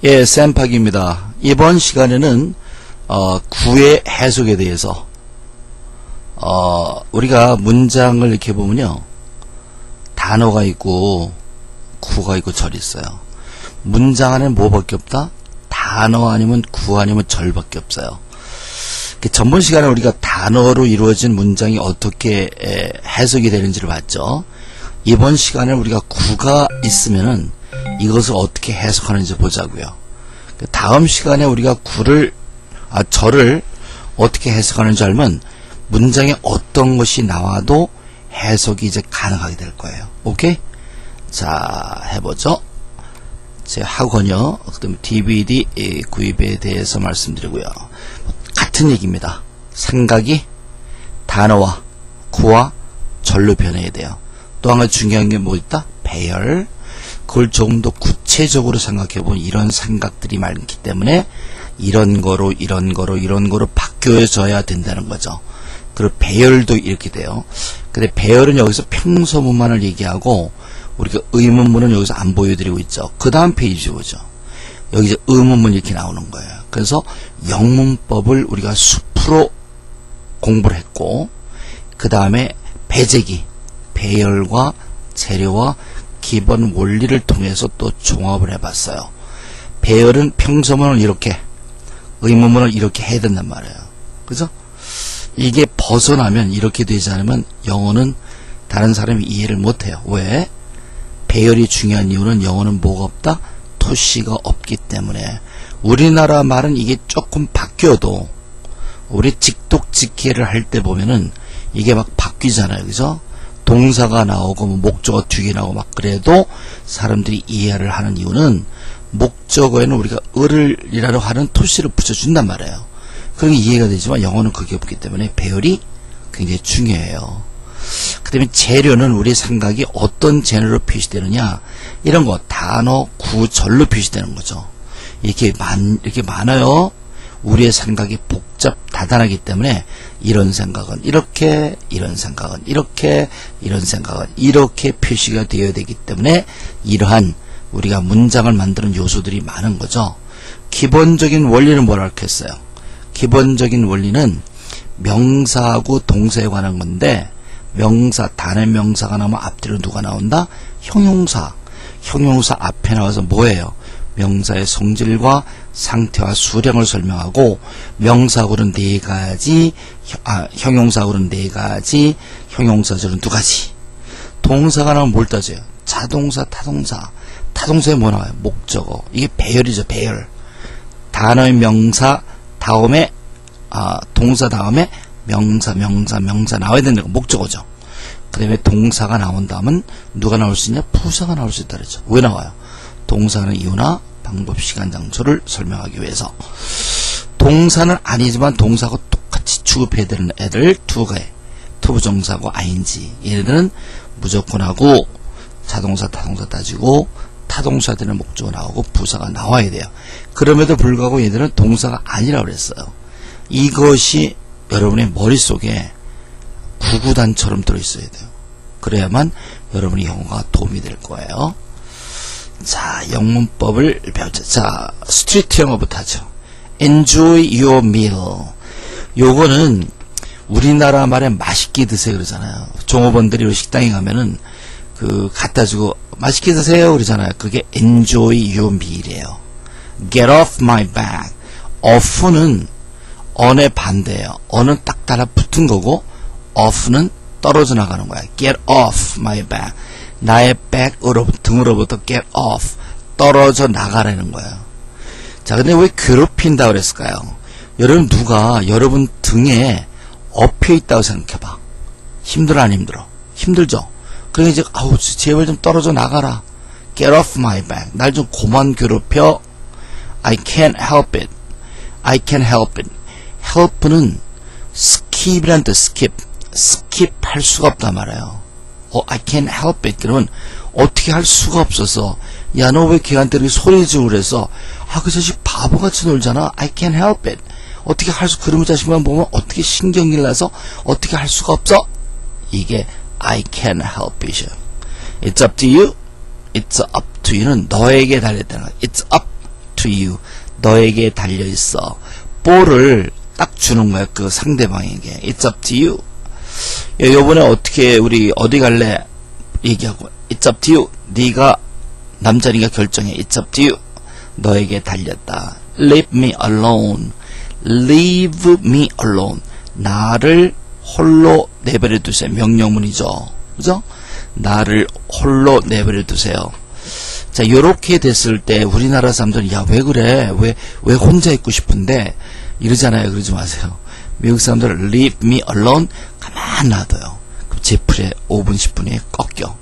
예, 쌤팍입니다. 이번 시간에는 구의 해석에 대해서 우리가 문장을 이렇게 보면요, 단어가 있고 구가 있고 절이 있어요. 문장 안에는 뭐밖에 없다? 단어 아니면 구 아니면 절밖에 없어요. 전번 시간에 우리가 단어로 이루어진 문장이 어떻게 해석이 되는지를 봤죠. 이번 시간에 우리가 구가 있으면은 이것을 어떻게 해석하는지 보자고요. 다음 시간에 우리가 절을 어떻게 해석하는지 알면 문장에 어떤 것이 나와도 해석이 이제 가능하게 될 거예요. 오케이? 자, 해보죠. 제 학원요, 그다음에 DVD 구입에 대해서 말씀드리고요. 같은 얘기입니다. 생각이 단어와 구와 절로 변해야 돼요. 또 한 가지 중요한 게 뭐 있다? 배열. 그걸 조금 더 구체적으로 생각해보면 이런 생각들이 많기 때문에 이런 거로 바뀌어져야 된다는 거죠. 그리고 배열도 이렇게 돼요. 근데 배열은 여기서 평서문만을 얘기하고 우리가 의문문은 여기서 안 보여드리고 있죠. 그 다음 페이지 보죠. 여기 이제 의문문 이렇게 나오는 거예요. 그래서 영문법을 우리가 숲으로 공부를 했고, 그 다음에 배제기, 배열과 재료와 기본 원리를 통해서 또 종합을 해봤어요. 배열은 평서문을 이렇게, 의문문을 이렇게 해야 된단 말이에요. 그죠? 이게 벗어나면, 이렇게 되지 않으면 영어는 다른 사람이 이해를 못해요. 왜? 배열이 중요한 이유는 영어는 뭐가 없다? 토시가 없기 때문에. 우리나라 말은 이게 조금 바뀌어도 우리 직독직해를 할 때 보면은 이게 막 바뀌잖아요. 그죠? 동사가 나오고 목적어 뒤에 나오고 막 그래도 사람들이 이해를 하는 이유는 목적어에는 우리가 을이라고 하는 토시를 붙여준단 말이에요. 그러니 이해가 되지만 영어는 그게 없기 때문에 배열이 굉장히 중요해요. 그 다음에 재료는 우리 생각이 어떤 재료로 표시되느냐, 이런 거 단어, 구, 절로 표시되는 거죠. 이렇게 많아요. 우리의 생각이 다단하기 때문에 이런 생각은 이렇게, 이런 생각은 이렇게, 이런 생각은 이렇게 표시가 되어야 되기 때문에 이러한 우리가 문장을 만드는 요소들이 많은 거죠. 기본적인 원리는 뭐라 했어요? 기본적인 원리는 명사하고 동사에 관한 건데, 명사, 단의 명사가 나오면 앞뒤로 누가 나온다? 형용사. 형용사 앞에 나와서 뭐예요? 명사의 성질과 상태와 수량을 설명하고, 명사하고는 4가지, 형용사하고는 4가지, 형용사절은 2가지. 동사가 나오면 뭘 따져요? 자동사, 타동사. 타동사에 뭐 나와요? 목적어. 이게 배열이죠, 배열. 단어의 명사 다음에, 동사 다음에 명사 나와야 된다는 거, 목적어죠. 그 다음에 동사가 나온 다음은 누가 나올 수 있냐? 부사가 나올 수 있다 그랬죠. 왜 나와요? 동사는 이유나 방법, 시간, 장소를 설명하기 위해서. 동사는 아니지만 동사하고 똑같이 취급해야 되는 애들 2개, 투부정사하고 ing. 얘네들은 무조건 하고 자동사, 타동사 따지고 타동사 되는 목적어 나오고 부사가 나와야 돼요. 그럼에도 불구하고 얘들은 동사가 아니라고 그랬어요. 이것이 여러분의 머릿속에 구구단처럼 들어있어야 돼요. 그래야만 여러분의 영어가 도움이 될 거예요. 자, 영문법을 배우자. 자, 스트리트 영어부터 하죠. Enjoy your meal. 요거는 우리나라 말에 맛있게 드세요 그러잖아요. 종업원들이 식당에 가면은 갖다 주고 맛있게 드세요 그러잖아요. 그게 Enjoy your meal이에요. Get off my back. off는 on의 반대예요. on은 딱 달라붙은 거고 off는 떨어져 나가는 거야. Get off my back. 나의 등으로부터 get off. 떨어져 나가라는 거야. 자, 근데 왜 괴롭힌다 그랬을까요? 여러분 누가 여러분 등에 엎여 있다고 생각해봐. 힘들어 안 힘들어? 힘들죠? 그러니까 이제 제발 좀 떨어져 나가라. Get off my back. 날 좀 그만 괴롭혀. I can't help it. I can't help it. help는 skip이란 뜻, skip 할 수가 없단 말이에요. I can't help it. 그러면 어떻게 할 수가 없어서, 야, 너 왜 걔한테 이렇게 소리 지르고 그래서, 그 자식 바보같이 놀잖아. I can't help it. 어떻게 그런 자식만 보면 어떻게 신경질 나서 어떻게 할 수가 없어? 이게 I can't help it. It's up to you. It's up to you는 너에게 달렸다는 거야. It's up to you. 너에게 달려있어. 볼을 딱 주는 거야. 그 상대방에게. It's up to you. 야, 요번에 어떻게 우리 어디 갈래? 얘기하고 It's up to you. 네가 남자니까 결정해. It's up to you. 너에게 달렸다. Leave me alone. Leave me alone. 나를 홀로 내버려 두세요. 명령문이죠. 그죠? 나를 홀로 내버려 두세요. 자, 요렇게 됐을 때 우리나라 사람들은 야, 왜 그래? 왜 혼자 있고 싶은데? 이러잖아요. 그러지 마세요. 미국 사람들은 leave me alone. 가만 놔둬요. 그럼 제풀에 5분, 10분에 꺾여.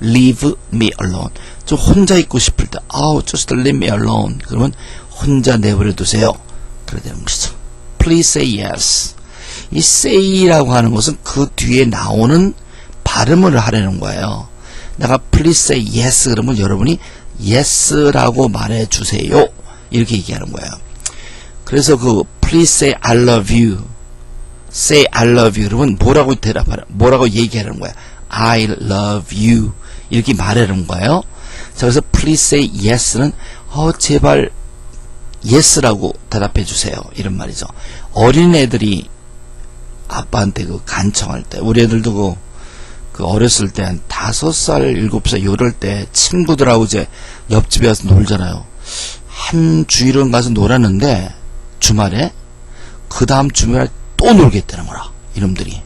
leave me alone. 좀 혼자 있고 싶을 때, just leave me alone. 그러면 혼자 내버려 두세요. 그래야 되는 것이죠. Please say yes. 이 say라고 하는 것은 그 뒤에 나오는 발음을 하려는 거예요. 내가 please say yes 그러면 여러분이 yes라고 말해 주세요. 이렇게 얘기하는 거예요. 그래서 그 please say I love you. say I love you 그러면 뭐라고 대답하라, 뭐라고 얘기하는 거야. I love you. 이렇게 말하는 거예요. 자, 그래서 please say yes는 제발 yes라고 대답해 주세요. 이런 말이죠. 어린애들이 아빠한테 그 간청할 때, 우리 애들도 그 어렸을 때 한 5살, 7살 요럴 때 친구들하고 이제 옆집에 가서 놀잖아요. 한 주일은 가서 놀았는데 주말에 그 다음 주말에 또 놀겠다는 거라. 이놈들이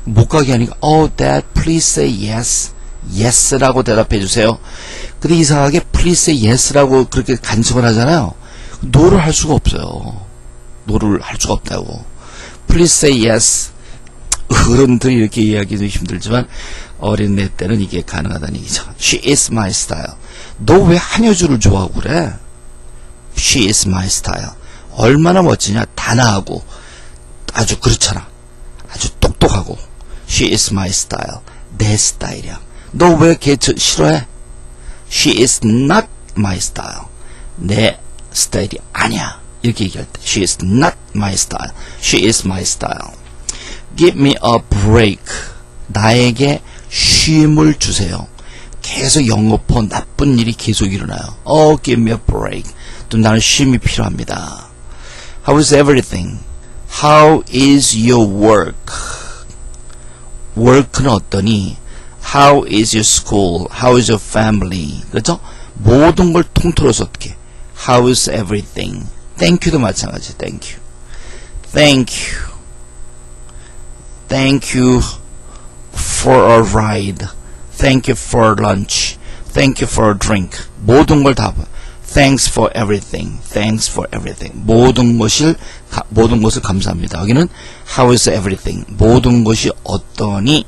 못 가게 하니까 Dad, please say yes. yes라고 대답해 주세요. 근데 이상하게 please say yes라고 그렇게 간청을 하잖아요. 노를 할 수가 없어요. 노를 할 수가 없다고. Please say yes. 어른들이 이렇게 이야기도 힘들지만 어린애 때는 이게 가능하다는 얘기죠. She is my style. 너 왜 한효주를 좋아하고 그래? She is my style. 얼마나 멋지냐? 단아하고 아주 그렇잖아. 아주 똑똑하고. She is my style. 내 스타일이야. 너 왜 걔 싫어해? She is not my style. 내 스타일이 아니야. 이렇게 얘기할 때 She is not my style. She is my style. Give me a break. 나에게 쉼을 주세요. 계속 영업한 나쁜 일이 계속 일어나요. Give me a break. 또 나는 쉼이 필요합니다. How is everything? How is your work? work는 어떠니? How is your school? How is your family? 그렇죠? 모든 걸 통틀어서 어떻게? How is everything? Thank you도 마찬가지. Thank you. Thank you. Thank you for a ride. Thank you for lunch. Thank you for a drink. 모든 걸 다 Thanks for everything. Thanks for everything. 모든 것을 감사합니다. 여기는 How is everything? 모든 것이 어떠니?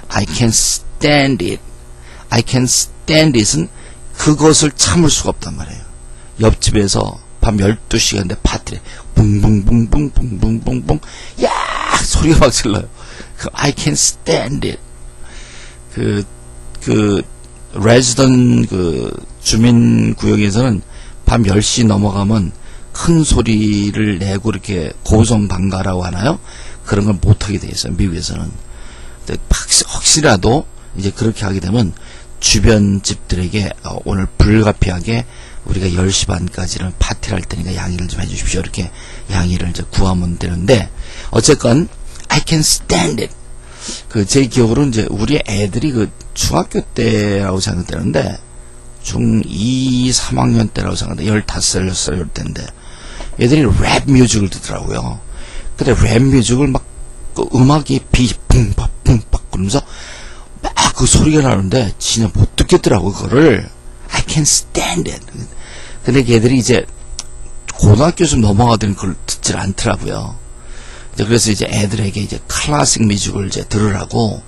I can stand it. I can stand it은 그것을 참을 수가 없단 말이에요. 옆집에서 밤 12시간대 파티래. 붕붕붕붕붕붕붕붕. 야! 소리가 막 질러요. I can stand it. 레지던 주민 구역에서는 밤 10시 넘어가면 큰 소리를 내고 이렇게 고성방가라고 하나요? 그런 걸 못하게 돼 있어요. 미국에서는. 근데 혹시라도 이제 그렇게 하게 되면 주변 집들에게 오늘 불가피하게 우리가 10시 반까지는 파티를 할 테니까 양해를 좀 해주십시오. 이렇게 양해를 이제 구하면 되는데, 어쨌건 I can stand it. 제 기억으로는 이제 우리 애들이 중학교 때라고 생각되는데, 중2, 3학년 때라고 생각돼. 15살, 16살 이럴 때인데, 애들이 랩 뮤직을 듣더라고요. 근데 랩 뮤직을 막, 음악이 붕박, 붕박, 그러면서, 막 그 소리가 나는데, 진짜 못 듣겠더라고, 그거를. I can stand it. 근데 걔들이 이제, 고등학교 좀 넘어가더니 그걸 듣질 않더라고요. 그래서 이제 애들에게 이제 클래식 뮤직을 이제 들으라고,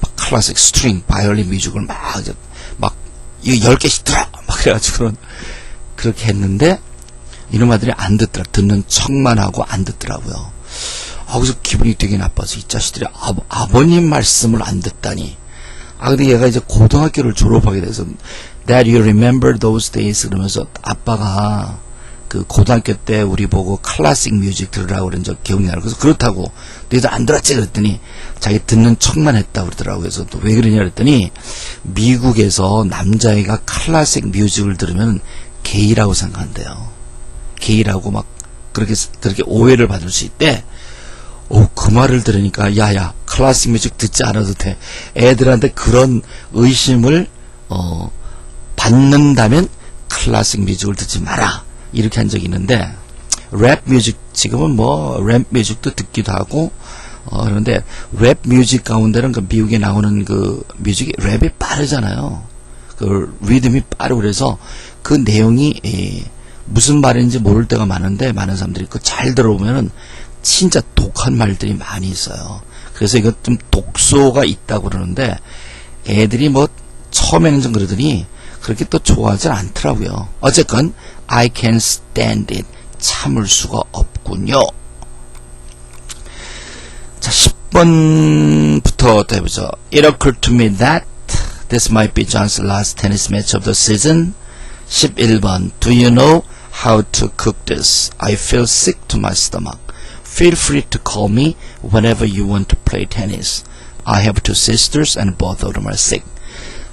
막 클래식 스트링, 바이올린 뮤직을 막 10개씩 들어! 막 그래가지고 그렇게 했는데, 이놈 아들이 안 듣더라. 듣는 척만 하고 안 듣더라고요. 그래서 기분이 되게 나빠서 이 자식들이 아버님 말씀을 안 듣다니. 근데 얘가 이제 고등학교를 졸업하게 돼서, Dad, you remember those days? 그러면서 아빠가 고등학교 때 우리 보고 클래식 뮤직 들으라고 그런 적 기억이 나요. 그래서 그렇다고, 너희들 안 들었지? 그랬더니 자기 듣는 척만 했다고 그러더라고요. 그래서 또 왜 그러냐 그랬더니, 미국에서 남자애가 클래식 뮤직을 들으면 게이라고 생각한대요. 게이라고 막 그렇게 오해를 받을 수 있대. 그 말을 들으니까 야야 클래식 뮤직 듣지 않아도 돼. 애들한테 그런 의심을 받는다면 클래식 뮤직을 듣지 마라. 이렇게 한 적이 있는데 랩 뮤직 지금은 뭐 랩 뮤직도 듣기도 하고 그런데 랩 뮤직 가운데는 그 미국에 나오는 그 뮤직이 랩이 빠르잖아요. 그 리듬이 빠르고 그래서 그 내용이 무슨 말인지 모를 때가 많은데 많은 사람들이 그 잘 들어보면은 진짜 독한 말들이 많이 있어요. 그래서 이거 좀 독소가 있다고 그러는데 애들이 뭐 처음에는 좀 그러더니 그렇게 또 좋아하진 않더라고요. 어쨌건 I can't stand it. 참을 수가 없군요. 자, 10번부터 또 해보죠. It occurred to me that this might be John's last tennis match of the season. 11번. Do you know how to cook this? I feel sick to my stomach. Feel free to call me whenever you want to play tennis. I have two sisters and both of them are sick.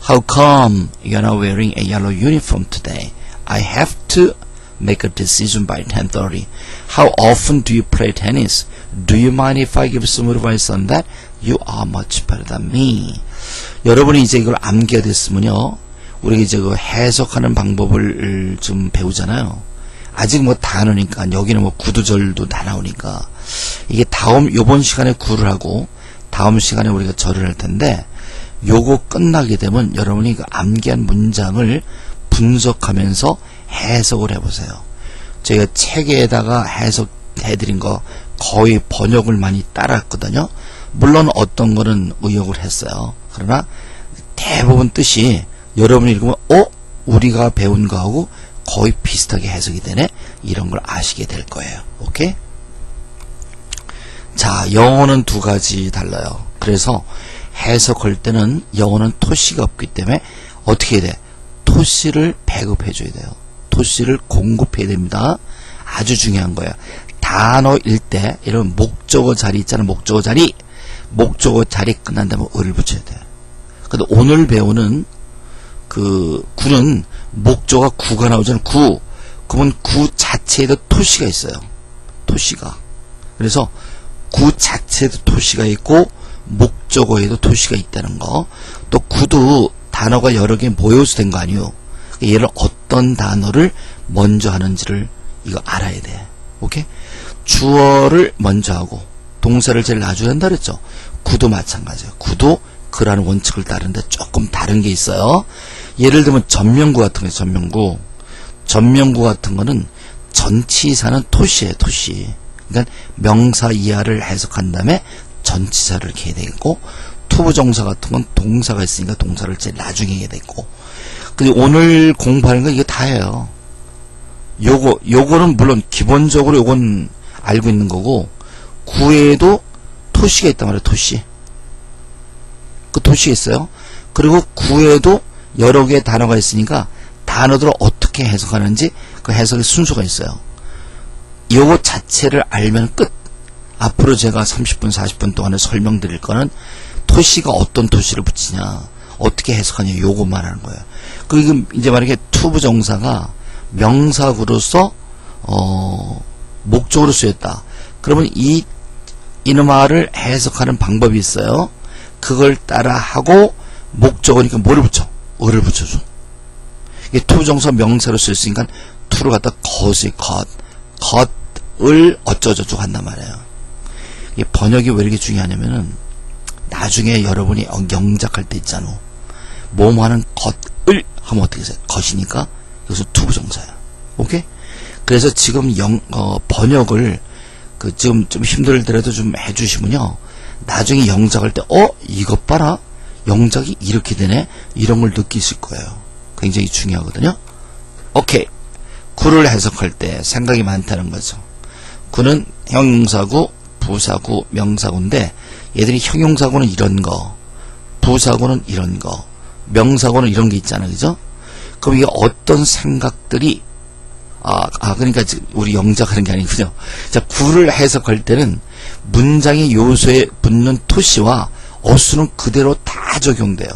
How come you're not wearing a yellow uniform today? I have to make a decision by 10:30. How often do you play tennis? Do you mind if I give some advice on that? You are much better than me. 여러분이 이제 이걸 암기가 됐으면요, 우리가 이제 그 해석하는 방법을 좀 배우잖아요. 아직 뭐 단어니까 여기는 뭐 구두절도 다 나오니까 이게 요번 시간에 구를 하고 다음 시간에 우리가 절을 할 텐데 요거 끝나게 되면 여러분이 그 암기한 문장을 분석하면서 해석을 해보세요. 제가 책에다가 해석해드린 거 거의 번역을 많이 따랐거든요. 물론 어떤 거는 의역을 했어요. 그러나 대부분 뜻이 여러분이 읽으면 우리가 배운 거하고 거의 비슷하게 해석이 되네. 이런 걸 아시게 될 거예요. 오케이? 자, 영어는 두 가지 달라요. 그래서 해석할 때는 영어는 토시가 없기 때문에 어떻게 해야 돼? 토시를 배급해줘야 돼요. 토시를 공급해야 됩니다. 아주 중요한 거예요. 단어일 때 이런 목적어 자리 있잖아요. 목적어 자리 끝난 다음에 을을 붙여야 돼요. 근데 오늘 배우는 그 구는 목적어 구가 나오잖아요. 구. 그러면 구 자체에도 토시가 있어요. 토시가. 그래서 구 자체에도 토시가 있고 목적어에도 토시가 있다는 거. 또 구도 단어가 여러 개 모여서 된 거 아니에요. 얘를 어떤 단어를 먼저 하는지를 이거 알아야 돼. 오케이? 주어를 먼저 하고 동사를 제일 나중에 한다 그랬죠. 구도 마찬가지예요. 구도 그라는 원칙을 따르는데 조금 다른 게 있어요. 예를 들면 전명구 같은 거 전명구. 전명구 같은 거는 전치사는 토시예요. 토시. 그러니까 명사 이하를 해석한 다음에 전치사를 이렇게 해야 되고, 투부정사 같은 건 동사가 있으니까 동사를 제일 나중에 해야 되고. 근데 오늘 공부하는 건 이거 다예요. 요거는 물론 기본적으로 요건 알고 있는 거고, 구에도 토시가 있단 말이에요. 토시. 그 토시가 있어요. 그리고 구에도 여러 개의 단어가 있으니까 단어들을 어떻게 해석하는지 그 해석의 순서가 있어요. 요거 자체를 알면 끝. 앞으로 제가 30분, 40분 동안에 설명드릴 거는 토시가 어떤 토시를 붙이냐, 어떻게 해석하냐, 요것만 하는 거예요. 그리고 이제 만약에 투부정사가 명사구로서 목적으로 쓰였다. 그러면 이놈아를 해석하는 방법이 있어요. 그걸 따라 하고 목적어니까 뭐를 붙여? 을을 붙여줘. 이게 투부정사 명사로 쓰였으니까 투를 갖다 겉을 어쩌저쩌고 한단 말이에요. 이게 번역이 왜 이렇게 중요하냐면은 나중에 여러분이 영작할 때 있잖아. 뭐뭐하는 겉을 하면 어떻게 해요? 겉이니까 여기서 투부정사야. 오케이? 그래서 지금 번역을 지금 좀 힘들더라도 좀 해주시면요, 나중에 영작할 때 이것 봐라, 영작이 이렇게 되네, 이런 걸 느끼실 거예요. 굉장히 중요하거든요. 오케이. 구를 해석할 때 생각이 많다는 거죠. 구는 형용사구, 부사구, 명사구인데 얘들이 형용사구는 이런 거, 부사구는 이런 거, 명사구는 이런 게 있잖아요. 그죠? 그럼 이게 어떤 생각들이 그러니까 우리 영작하는 게 아니군요. 자, 구를 해석할 때는 문장의 요소에 붙는 토시와 어수는 그대로 다 적용돼요.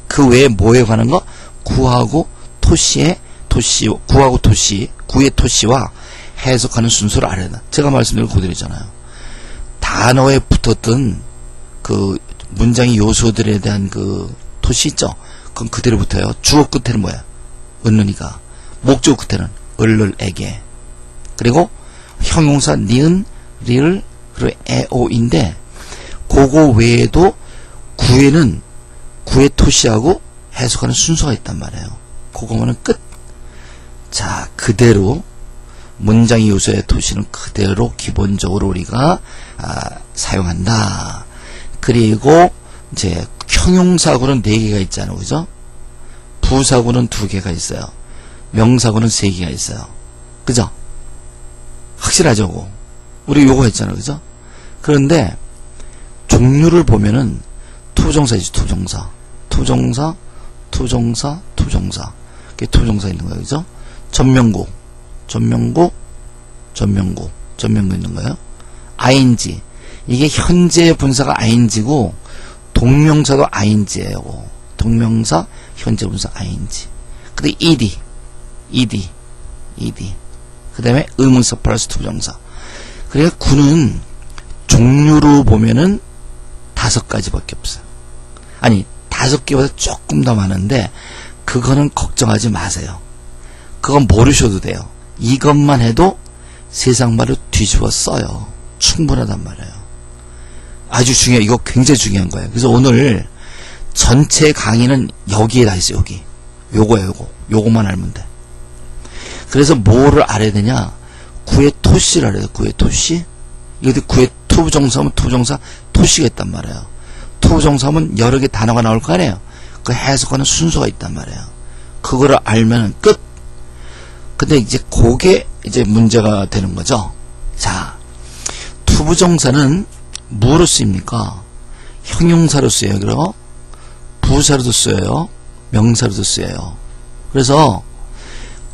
그 외에 뭐에 관한 거? 구하고 토시에 토시, 구하고 토시, 구의 토시와 해석하는 순서를 알아야 된다. 제가 말씀드린 그대로잖아요. 단어에 붙었던 그 문장의 요소들에 대한 그 토시 있죠? 그건 그대로 붙어요. 주어 끝에는 뭐야? 은는이가. 목적 끝에는 을을에게. 그리고 형용사 니은, 리을, 그리고 에오인데 그거 외에도 구에는 구의 토시하고 해석하는 순서가 있단 말이에요. 그거만은 끝. 자, 그대로 문장의 요소의 토시는 그대로 기본적으로 우리가 사용한다. 그리고 이제 형용사구는 4개가 있잖아요. 그죠? 부사구는 2개가 있어요. 명사구는 3개가 있어요. 그죠? 확실하죠? 그거? 우리 요거 했잖아요. 그죠? 그런데 종류를 보면은 투정사이지. 투정사. 투정사, 투정사, 투정사. 이게 투정사 있는 거예요. 그죠? 전명구, 전명구, 전명구, 전명구 있는 거예요. ing. 이게 현재 분사가 ing고 동명사도 ing예요. 동명사, 현재 분사 ing. 근데 ed, ed, ed. 그 다음에 의문사 플러스 투정사. 그러니까 구는 종류로 보면은 5가지밖에 없어요. 아니 5개보다 조금 더 많은데 그거는 걱정하지 마세요. 그건 모르셔도 돼요. 이것만 해도 세상 말을 뒤집어 써요. 충분하단 말이에요. 아주 중요해요. 이거 굉장히 중요한 거예요. 그래서 오늘 전체 강의는 여기에 다 있어요. 여기. 요거예요. 요거. 요거만 알면 돼. 그래서 뭐를 알아야 되냐? 구의 토시를 알아야 돼. 구의 토시. 이것도 구의 투부정사면 투부정사 토시가 있단 말이에요. 투부정사면 여러 개 단어가 나올 거 아니에요. 그 해석하는 순서가 있단 말이에요. 그거를 알면 끝. 근데 이제 그게 이제 문제가 되는 거죠. 자, 투부정사는 뭐로 쓰입니까? 형용사로 쓰여요. 그리고 부사로도 쓰여요. 명사로도 쓰여요. 그래서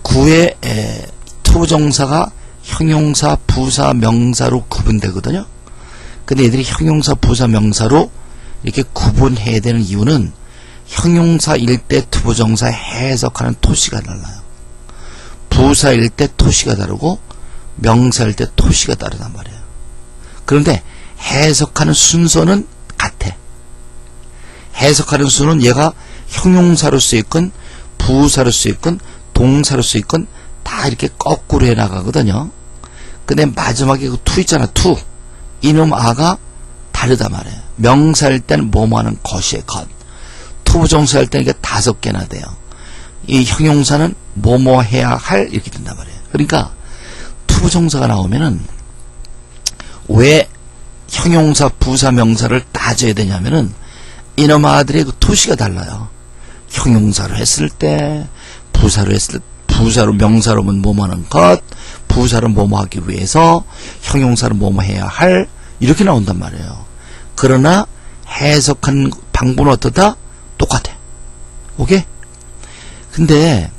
구의 투부정사가 형용사, 부사, 명사로 구분되거든요. 근데 얘들이 형용사, 부사, 명사로 이렇게 구분해야 되는 이유는 형용사일 때 투부정사 해석하는 토시가 달라요. 부사일 때 토시가 다르고 명사일 때 토시가 다르단 말이에요. 그런데 해석하는 순서는 같아. 해석하는 순서는 얘가 형용사로 쓰였건 부사로 쓰였건 동사로 쓰였건 다 이렇게 거꾸로 해나가거든요. 근데 마지막에 그 투 있잖아. 투. 이놈 아가 다르단 말이에요. 명사일 때는 뭐뭐 하는 것이에요. 것. 투부정사일 때는 이게 5개나 돼요. 이 형용사는 뭐뭐 해야 할 이렇게 된단 말이에요. 그러니까 투부정사가 나오면은 왜 형용사, 부사, 명사를 따져야 되냐면은 이놈 아들의 그 토시가 달라요. 형용사로 했을 때, 부사로 했을 때, 부사로 명사로는 뭐뭐 하는 것, 부사로 뭐뭐 하기 위해서, 형용사로 뭐뭐 해야 할 이렇게 나온단 말이에요. 그러나 해석하는 방법은 어떠다? 똑같아. 오케이? 근데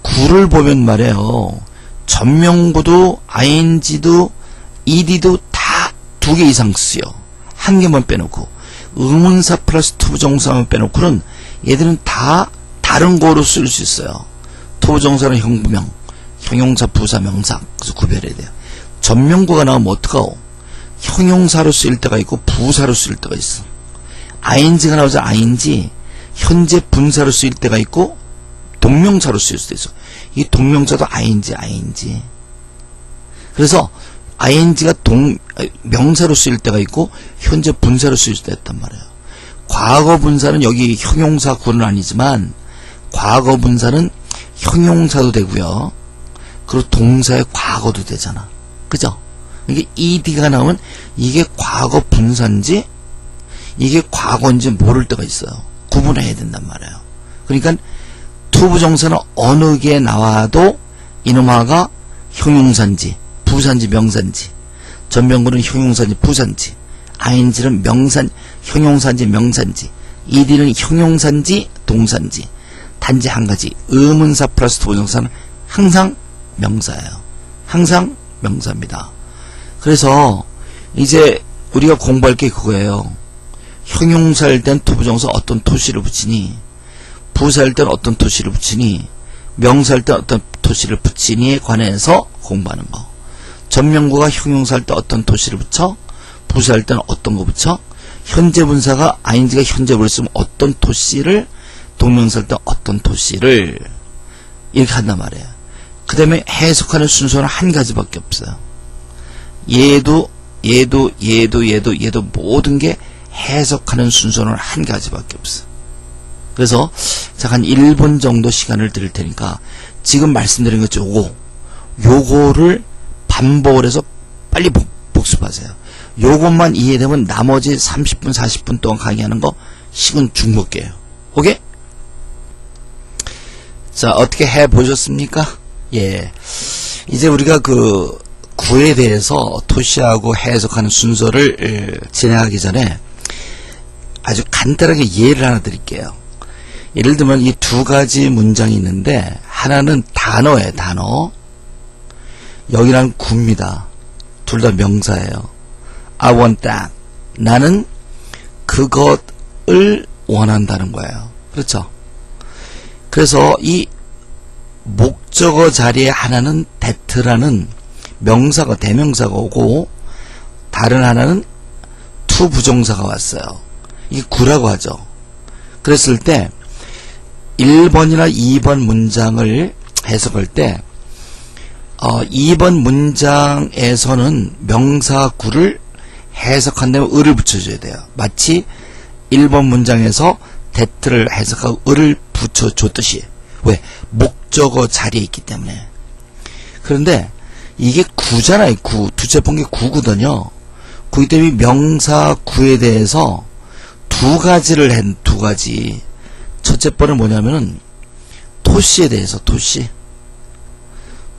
구를 보면 말이에요. 전명구도 ing도 ed도 다 2개 이상 쓰여. 1개만 빼놓고 의문사 플러스 투부정사만 빼놓고는 얘들은 다 다른 거로 쓸 수 있어요. 투부정사는 형부명, 형용사, 부사, 명사. 그래서 구별해야 돼요. 전명구가 나오면 어떡하오? 형용사로 쓰일 때가 있고 부사로 쓰일 때가 있어. ing가 나오자 ing, 현재 분사로 쓰일 때가 있고 동명사로 쓰일 수도 있어. 이 동명사도 ing. 그래서 ing가 명사로 쓰일 때가 있고 현재 분사로 쓰일 때가 있단 말이에요. 과거 분사는 여기 형용사 구는 아니지만 과거 분사는 형용사도 되고요. 그리고 동사의 과거도 되잖아. 그죠? 이게 ed가 나오면 이게 과거 분사인지 이게 과거인지 모를 때가 있어요. 구분해야 된단 말이에요. 그러니까 투부정사는 어느 게 나와도 이놈아가 형용사인지 부사인지 명사인지, 전명구는 형용사인지 부사인지, ing는 형용사인지 명사인지, ed는 형용사인지 동사인지, 단지 한 가지 의문사 플러스 투부정사는 항상 명사예요. 항상 명사입니다. 그래서 이제 우리가 공부할 게 그거예요. 형용사일 땐 투부정사 어떤 토시를 붙이니, 부사일 땐 어떤 토시를 붙이니, 명사할 때 어떤 토시를 붙이니에 관해서 공부하는 거. 전명구가 형용사할 때 어떤 토시를 붙여? 부사할 때는 어떤 거 붙여? 현재 분사가 ing가 현재 분을 쓰면 어떤 토시를, 동명사할 때 어떤 토시를 이렇게 한단 말이에요. 그 다음에 해석하는 순서는 한 가지밖에 없어요. 얘도 모든 게 해석하는 순서는 한 가지밖에 없어. 그래서 자, 한 1분 정도 시간을 드릴 테니까 지금 말씀드린 것 요거를 반복을 해서 빨리 복습하세요. 요것만 이해되면 나머지 30분 40분 동안 강의하는 거 식은 죽먹게요. 오케이? 자, 어떻게 해보셨습니까? 예. 이제 우리가 그 구에 대해서 토시하고 해석하는 순서를 진행하기 전에 아주 간단하게 예를 하나 드릴게요. 예를 들면 이 두 가지 문장이 있는데 하나는 단어예요. 단어. 여기는 구입니다. 둘 다 명사예요. I want that. 나는 그것을 원한다는 거예요. 그렇죠? 그래서 이 목적어 자리에 하나는 that라는 명사가, 대명사가 오고 다른 하나는 to 부정사가 왔어요. 이게 구라고 하죠. 그랬을 때 1번이나 2번 문장을 해석할 때 2번 문장에서는 명사 구를 해석한다면 을을 붙여줘야 돼요. 마치 1번 문장에서 that를 해석하고 을을 붙여줬듯이. 왜? 목적어 자리에 있기 때문에. 그런데 이게 구잖아요. 구. 두째 번 게 구거든요. 그렇기 때문에 명사 구에 대해서 두 가지를 두 가지. 첫째 번은 뭐냐면은 토시에 대해서 토시.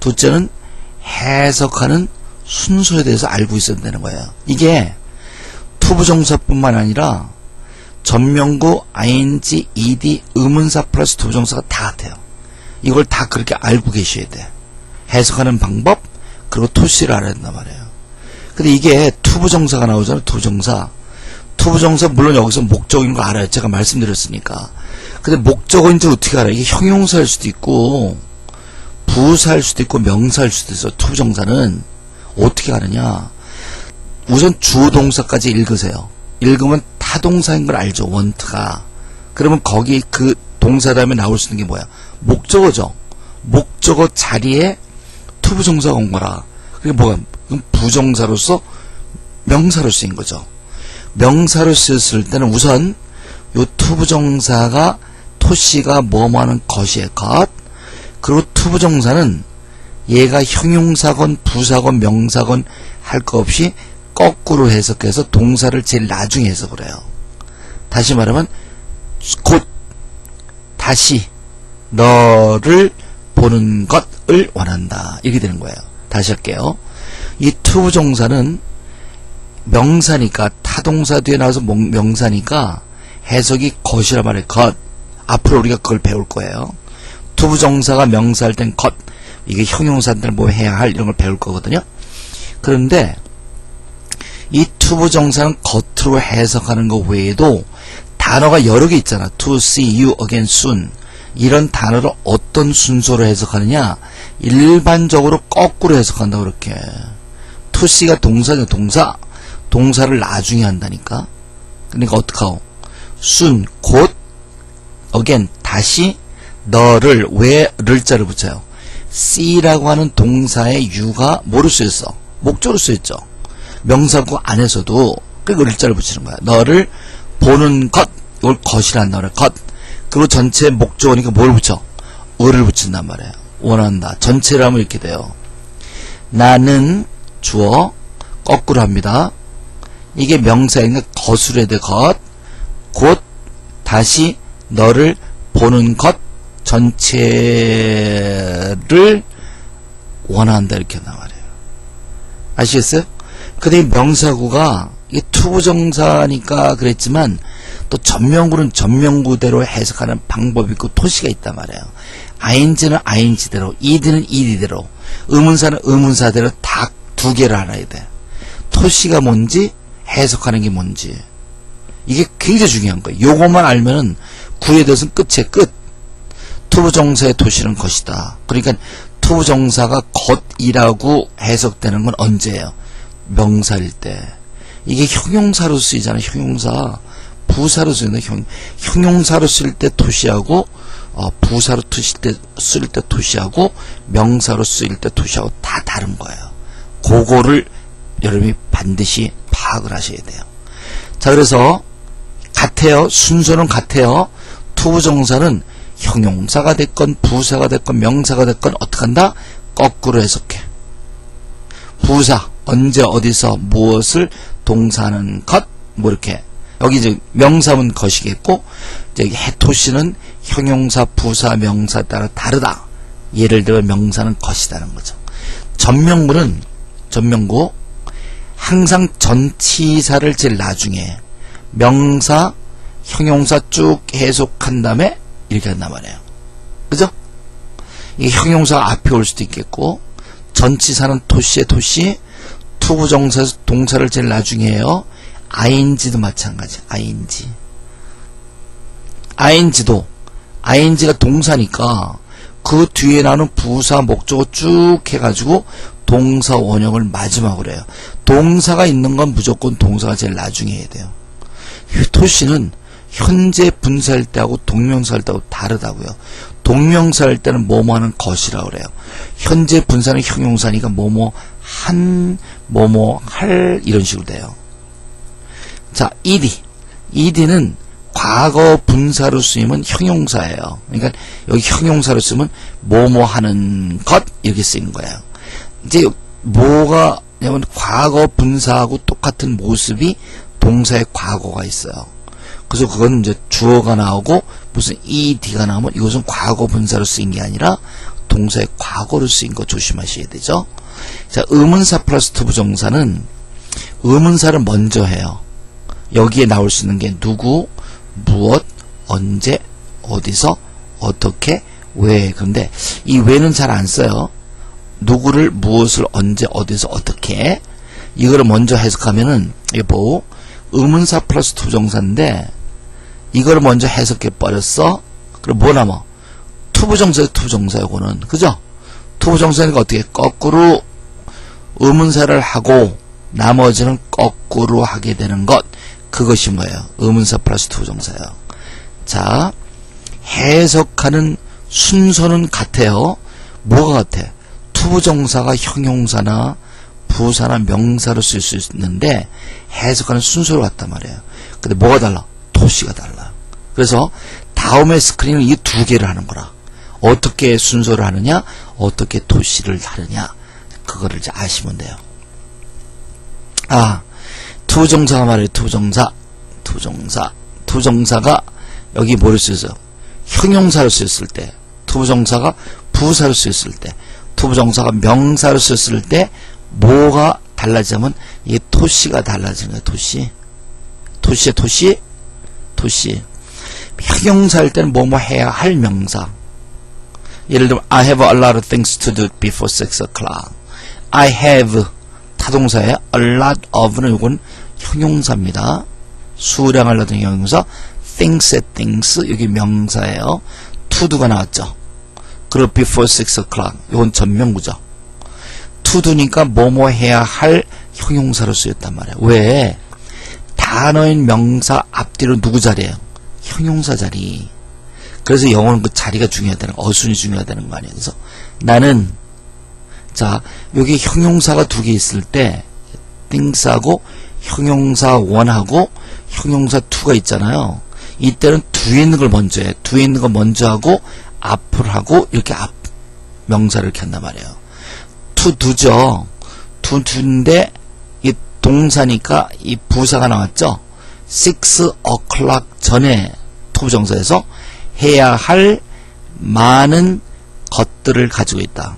둘째는 해석하는 순서에 대해서 알고 있어야 되는 거예요. 이게 투부정사뿐만 아니라 전명구, ing, ed, 의문사 플러스 투부정사가 다 같아요. 이걸 다 그렇게 알고 계셔야 돼. 해석하는 방법, 그리고 토시를 알아야 된단 말이에요. 근데 이게 투부정사가 나오잖아요. 투부정사. 투부정사 물론 여기서 목적인 거 알아요. 제가 말씀드렸으니까. 근데 목적어인지 어떻게 알아요? 이게 형용사일 수도 있고 부사일 수도 있고 명사일 수도 있어요. 투부정사는 어떻게 하느냐? 우선 주동사까지 읽으세요. 읽으면 타동사인 걸 알죠. want가. 그러면 거기 그 동사 다음에 나올 수 있는 게 뭐야? 목적어죠. 목적어 자리에 투부정사가 온 거라. 그게 뭐야? 부정사로서 명사로 쓰인 거죠. 명사로 쓰였을 때는 우선 요 투부정사가 토시가 뭐뭐하는 것이에요. 것. 그리고 투부정사는 얘가 형용사건 부사건 명사건 할 거 없이 거꾸로 해석해서 동사를 제일 나중에 해석을 해요. 다시 말하면 곧 다시 너를 보는 것을 원한다. 이렇게 되는 거예요. 다시 할게요. 이 투부정사는 명사니까 타동사 뒤에 나와서 명사니까 해석이 것이라 말해요. 것. 앞으로 우리가 그걸 배울 거예요. 투부정사가 명사할 땐 것. 이게 형용사들 뭐 해야 할 이런 걸 배울 거거든요. 그런데 이 투부정사는 겉으로 해석하는 것 외에도 단어가 여러 개 있잖아. to see you again soon. 이런 단어를 어떤 순서로 해석하느냐? 일반적으로 거꾸로 해석한다 그렇게. to see가 동사죠. 동사. 동사를 나중에 한다니까. 그러니까 어떡하오? soon, 곧, again, 다시, 너를, 왜 를자를 붙여요? see라고 하는 동사의 you가 뭐로 쓰였어? 목적으로 쓰였죠. 명사구 안에서도 그리고 을자를 붙이는 거야. 너를 보는 것, 이걸 것이란 말이야. 것. 그리고 전체 목적어니까 뭘 붙여? 을을 붙인단 말이에요. 원한다. 전체라면 이렇게 돼요. 나는 주어 거꾸로 합니다. 이게 명사니까 것으로 해야 돼. 것. 곧 다시 너를 보는 것 전체를 원한다. 이렇게 한단 말이에요. 아시겠어요? 근데 이 명사구가 이게 투부정사니까 그랬지만 또 전명구는 전명구대로 해석하는 방법이 있고 토시가 있단 말이에요. ing는 ing대로, ed는 ed대로, 의문사는 의문사대로 다 두 개를 알아야 돼. 토시가 뭔지 해석하는 게 뭔지 이게 굉장히 중요한 거예요. 요것만 알면은 구에 대해서는 끝이에요. 끝. 투부정사의 도시는 것이다. 그러니까 투부정사가 것이라고 해석되는 건 언제예요? 명사일 때. 이게 형용사로 쓰이잖아요. 형용사. 부사로 쓰이는데 형용사로 쓸 때 토시하고 부사로 쓸 때 토시하고 명사로 쓰일 때 토시하고 다 다른 거예요. 그거를 여러분이 반드시 파악을 하셔야 돼요. 자, 그래서 같아요. 순서는 같아요. 투부정사는 형용사가 됐건 부사가 됐건 명사가 됐건 어떻게 한다? 거꾸로 해석해. 부사 언제 어디서 무엇을 동사는 것 뭐 이렇게 여기 이제 명사문 것이겠고 이제 토시는 형용사 부사 명사에 따라 다르다. 예를 들어 명사는 것이다는 거죠. 전명구 항상 전치사를 제일 나중에 명사 형용사 쭉 해석한 다음에 이렇게 한단 말이에요. 그죠? 이게 형용사가 앞에 올 수도 있겠고 전치사는 토시의 토시 투부정사에서 동사를 제일 나중에 해요. ing도 마찬가지. ing가 동사니까 그 뒤에 나오는 부사 목적어 쭉 해가지고 동사 원형을 마지막으로 해요. 동사가 있는 건 무조건 동사가 제일 나중에 해야 돼요. 토시는 현재 분사할 때하고 동명사할 때하고 다르다고요. 동명사할 때는 뭐뭐 하는 것이라고 그래요. 현재 분사는 형용사니까 뭐뭐 한, 뭐뭐 할 이런 식으로 돼요. 자, ed는 과거 분사로 쓰이면 형용사예요. 그러니까 여기 형용사로 쓰면 뭐뭐 하는 것 이렇게 쓰이는 거예요. 이제 뭐가 냐면 과거 분사하고 똑같은 모습이 동사의 과거가 있어요. 그래서 그건 이제 주어가 나오고 무슨 ed가 나오면 이것은 과거 분사로 쓰인 게 아니라 동사의 과거로 쓰인 거 조심하셔야 되죠. 자, 의문사 플러스 투부정사는 의문사를 먼저 해요. 여기에 나올 수 있는 게 누구, 무엇, 언제, 어디서, 어떻게, 왜. 그런데 이 왜는 잘 안 써요. 누구를, 무엇을, 언제, 어디서, 어떻게. 이거를 먼저 해석하면은 이게 뭐 의문사 플러스 투부정사인데 이거를 먼저 해석해 버렸어. 그럼 뭐 남아? 투부정사 요거는. 그죠? 투부정사니까 어떻게 거꾸로 의문사를 하고 나머지는 거꾸로 하게 되는 것. 그것이 뭐예요? 의문사 플러스 투부정사예요. 자, 해석하는 순서는 같아요. 뭐가 같아? 투부정사가 형용사나 부사나 명사로 쓸 수 있는데 해석하는 순서로 같단 말이에요. 근데 뭐가 달라? 토시가 달라. 그래서 다음의 스크린은 이 두 개를 하는 거라. 어떻게 순서를 하느냐, 어떻게 토시를 하느냐, 그거를 이제 아시면 돼요. 투부정사가 말이에요. 투부정사가 여기 뭐를 쓰였어요? 형용사로 쓰였을 때, 투부정사가 부사로 쓰였을 때, 투부정사가 명사로 쓰였을 때 뭐가 달라지냐면 이게 토시가 달라지는 거예요. 토시. 형용사일 때는 뭐뭐 해야 할 명사. 예를 들면 I have a lot of things to do before 6 o'clock. I have 타동사예요. a lot of는 이건 형용사입니다. 수량을 나타내는 형용사. things 여기 명사예요. to do가 나왔죠. 그리고 before 6 o'clock 이건 전명구죠. to do니까 뭐뭐 해야 할 형용사로 쓰였단 말이에요. 왜? 단어인 명사 앞뒤로 누구 자리예요? 형용사 자리. 그래서 영어는 그 자리가 중요하다는 거, 어순이 중요하다는 거 아니에요. 그래서 나는 자, 여기 형용사가 두 개 있을 때 things하고 형용사 1하고 형용사 2가 있잖아요. 이때는 뒤에 있는 걸 먼저 해. 뒤에 있는 거 먼저 하고 앞을 하고 이렇게 앞 명사를 이렇게 한단 말이에요. to do죠. to do인데 이 동사니까 이 부사가 나왔죠. 6 o'clock 전에 투부정사에서 해야 할 많은 것들을 가지고 있다.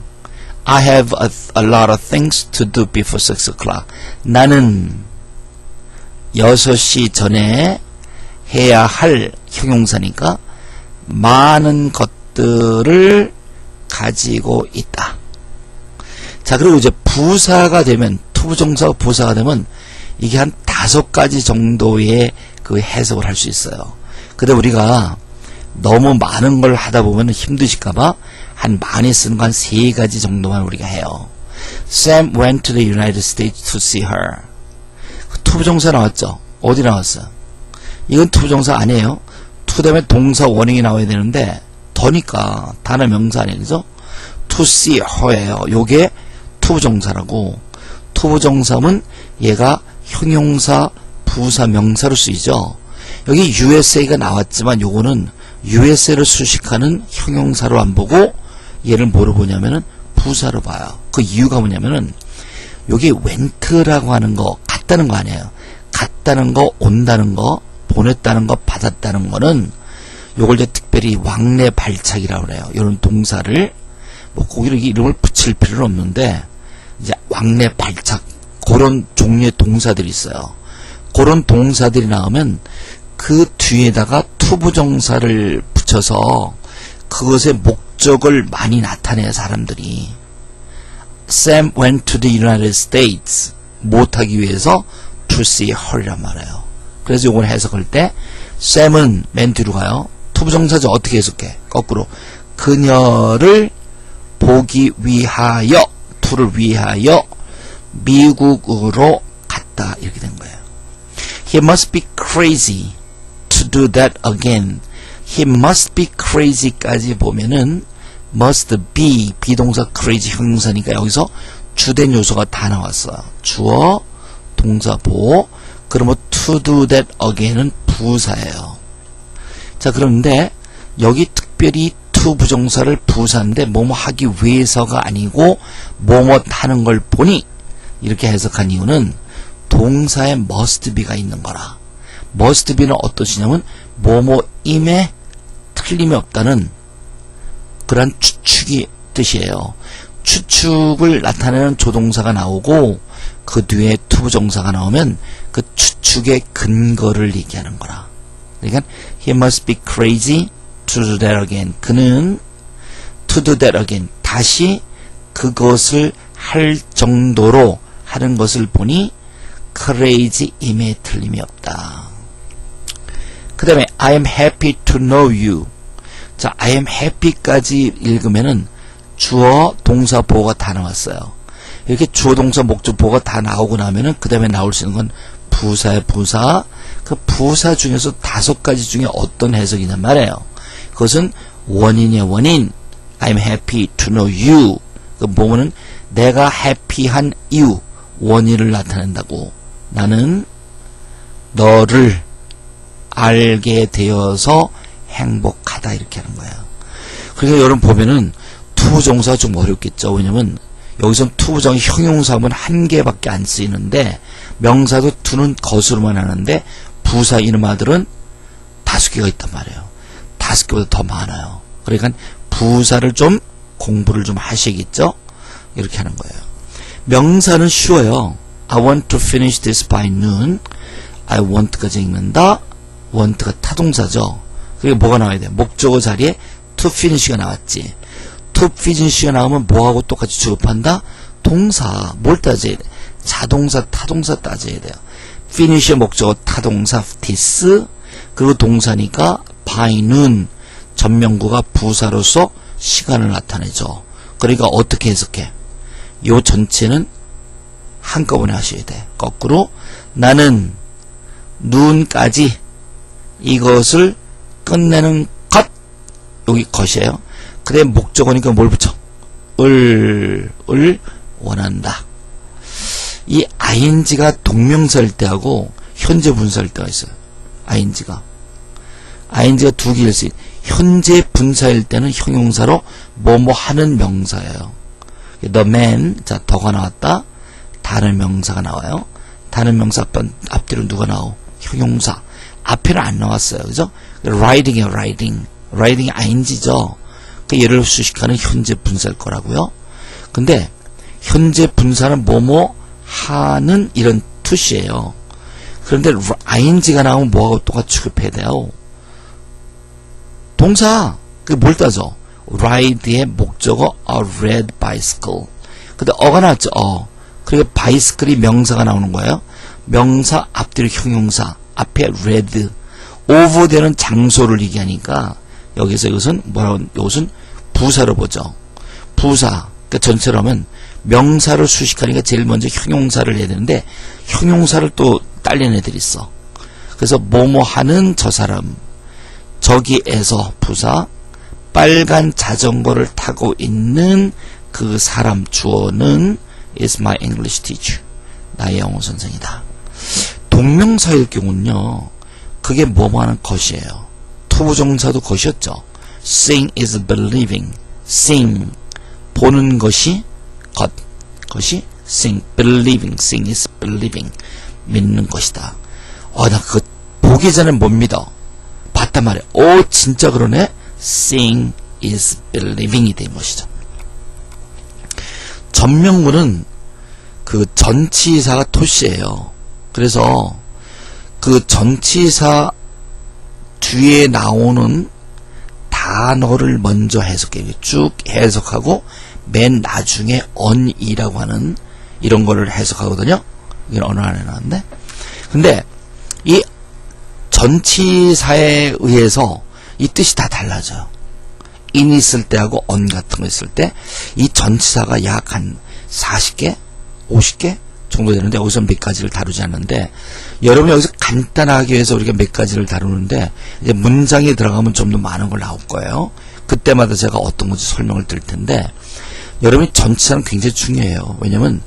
I have a lot of things to do before 6 o'clock. 나는 6시 전에 해야 할 형용사니까 많은 것들을 가지고 있다. 자, 그리고 이제 부사가 되면, 투부정사가 부사가 되면 이게 한 5가지 정도의 그 해석을 할 수 있어요. 근데 우리가 너무 많은 걸 하다 보면 힘드실까봐 한 많이 쓰는 거 한 3가지 정도만 우리가 해요. Sam went to the United States to see her. 투부정사 나왔죠? 어디 나왔어? 이건 투부정사 아니에요. to 다음에 동사 원형이 나와야 되는데 더니까 단어 명사 아니에요. 그죠? to see her예요. 요게 투부정사라고. 투부정사면 얘가 형용사, 부사, 명사로 쓰이죠. 여기 USA가 나왔지만 요거는 USA를 수식하는 형용사로 안 보고 얘를 뭐로 보냐면은 부사로 봐요. 그 이유가 뭐냐면은 여기 went라고 하는 거 갔다는 거 아니에요. 갔다는 거, 온다는 거, 보냈다는 거, 받았다는 거는 요걸 이제 특별히 왕래 발착이라고 그래요. 이런 동사를 뭐 거기를 이름을 붙일 필요는 없는데 이제 왕래 발착 그런 종류의 동사들이 있어요. 그런 동사들이 나오면 그 뒤에다가 투부정사를 붙여서 그것의 목적을 많이 나타내요. 사람들이. Sam went to the United States 못하기 위해서 to see her이란 말이에요. 그래서 요걸 해석할 때 Sam은 맨 뒤로 가요. 투부정사죠. 어떻게 해석해? 거꾸로 그녀를 보기 위하여 to를 위하여 미국으로 갔다 이렇게 된 거예요. He must be crazy to do that again. He must be crazy까지 보면은 must be 비동사 crazy 형용사니까 여기서 주된 요소가 다 나왔어요. 주어, 동사 보호. 그러면 to do that again은 부사예요. 자, 그런데 여기 특별히 to 부정사를 부사인데 뭐뭐 하기 위해서가 아니고 뭐뭐 하는 걸 보니 이렇게 해석한 이유는 동사에 must be가 있는 거라. must be는 어떠시냐면 뭐뭐임에 틀림이 없다는 그런 추측이 뜻이에요. 추측을 나타내는 조동사가 나오고 그 뒤에 투부정사가 나오면 그 추측의 근거를 얘기하는 거라. 그러니까 he must be crazy to do that again. 그는 to do that again. 다시 그것을 할 정도로 하는 것을 보니 crazy임에 틀림이 없다. 그 다음에 I am happy to know you. 자, I am happy까지 읽으면은 주어, 동사, 보어가 다 나왔어요. 이렇게 주어, 동사, 목적, 보어가 다 나오고 나면은 그 다음에 나올 수 있는 건 부사의 부사. 그 부사 중에서 5가지 중에 어떤 해석이냔 말이에요. 그것은 원인의 원인. I'm happy to know you. 그 보면은 내가 해피한 이유, 원인을 나타낸다고. 나는 너를 알게 되어서 행복하다 이렇게 하는 거예요. 그러니까 여러분 보면은 투부정사가 좀 어렵겠죠. 왜냐면 여기선 투부정이 형용사면 1개밖에 안 쓰이는데 명사도 to는 것으로만 하는데 부사 이름아들은 5개가 있단 말이에요. 5개보다 더 많아요. 그러니까 부사를 좀 공부를 좀 하시겠죠. 이렇게 하는 거예요. 명사는 쉬워요. I want to finish this by noon. I want까지 읽는다. want가 타동사죠. 그게 뭐가 나와야 돼? 목적어 자리에 to finish가 나왔지. to finish가 나오면 뭐하고 똑같이 취급한다? 동사. 뭘 따져야 돼? 자동사, 타동사 따져야 돼요. finish의 목적어 타동사 this. 그리고 동사니까 by noon. 전명구가 부사로서 시간을 나타내죠. 그러니까 어떻게 해석해? 요 전체는 한꺼번에 하셔야 돼. 거꾸로 나는 눈까지 이것을 끝내는 것. 여기 것이에요. 그 다음에 목적어니까 뭘 붙여? 을 원한다. 이 ing가 동명사일 때하고 현재 분사일 때가 있어요. ing가 2개일 수 있어요. 현재 분사일 때는 형용사로 뭐뭐 하는 명사예요. the man, 자, 더가 나왔다. 다른 명사가 나와요. 다른 명사 앞뒤로 누가 나오? 형용사. 앞에는 안 나왔어요. 그죠? riding이에요, riding. riding이 ing죠. 그 얘를 수식하는 현재 분사일 거라고요. 근데 현재 분사는 뭐뭐 하는 이런 뜻이에요. 그런데 ing가 나오면 뭐하고 똑같이 취급해야 돼요? 동사. 그게 뭘 따져? ride의 목적어 a red bicycle. 근데 어가 나왔죠. 그리고 bicycle이 명사가 나오는 거예요. 명사 앞뒤로 형용사. 앞에 red. over 되는 장소를 얘기하니까 여기서 이것은 뭐라고, 이것은 부사로 보죠. 부사, 그러니까 전체로 하면 명사를 수식하니까 제일 먼저 형용사를 해야 되는데 형용사를 또 딸린 애들이 있어. 그래서 뭐뭐 하는 저 사람, 저기에서 부사, 빨간 자전거를 타고 있는 그 사람, 주어는 is my English teacher. 나의 영어 선생이다. 동명사일 경우는요, 그게 뭐뭐 하는 것이에요. 투부정사도 것이었죠. seeing is believing. seeing, 보는 것이 것, 것이 seeing, believing. seeing is believing. 믿는 것이다. 나 그거 보기 전에 못 믿어. 봤단 말이야. 진짜 그러네. seeing is believing이 된 것이죠. 전명문은 그 전치사가 토시예요. 그래서 그 전치사 뒤에 나오는 단어를 먼저 해석해요. 쭉 해석하고 맨 나중에 on이라고 하는 이런 거를 해석하거든요. 이건 어느 안에 나왔는데, 근데 이 전치사에 의해서 이 뜻이 다 달라져요. in 있을 때하고 on 같은 거 있을 때 이 전치사가 약 한 40개, 50개 정도 되는데 여기서 몇 가지를 다루지 않는데, 여러분 여기서 간단하게 해서 우리가 몇 가지를 다루는데 이제 문장에 들어가면 좀 더 많은 걸 나올 거예요. 그때마다 제가 어떤 건지 설명을 드릴 텐데, 여러분이 전치사는 굉장히 중요해요. 왜냐면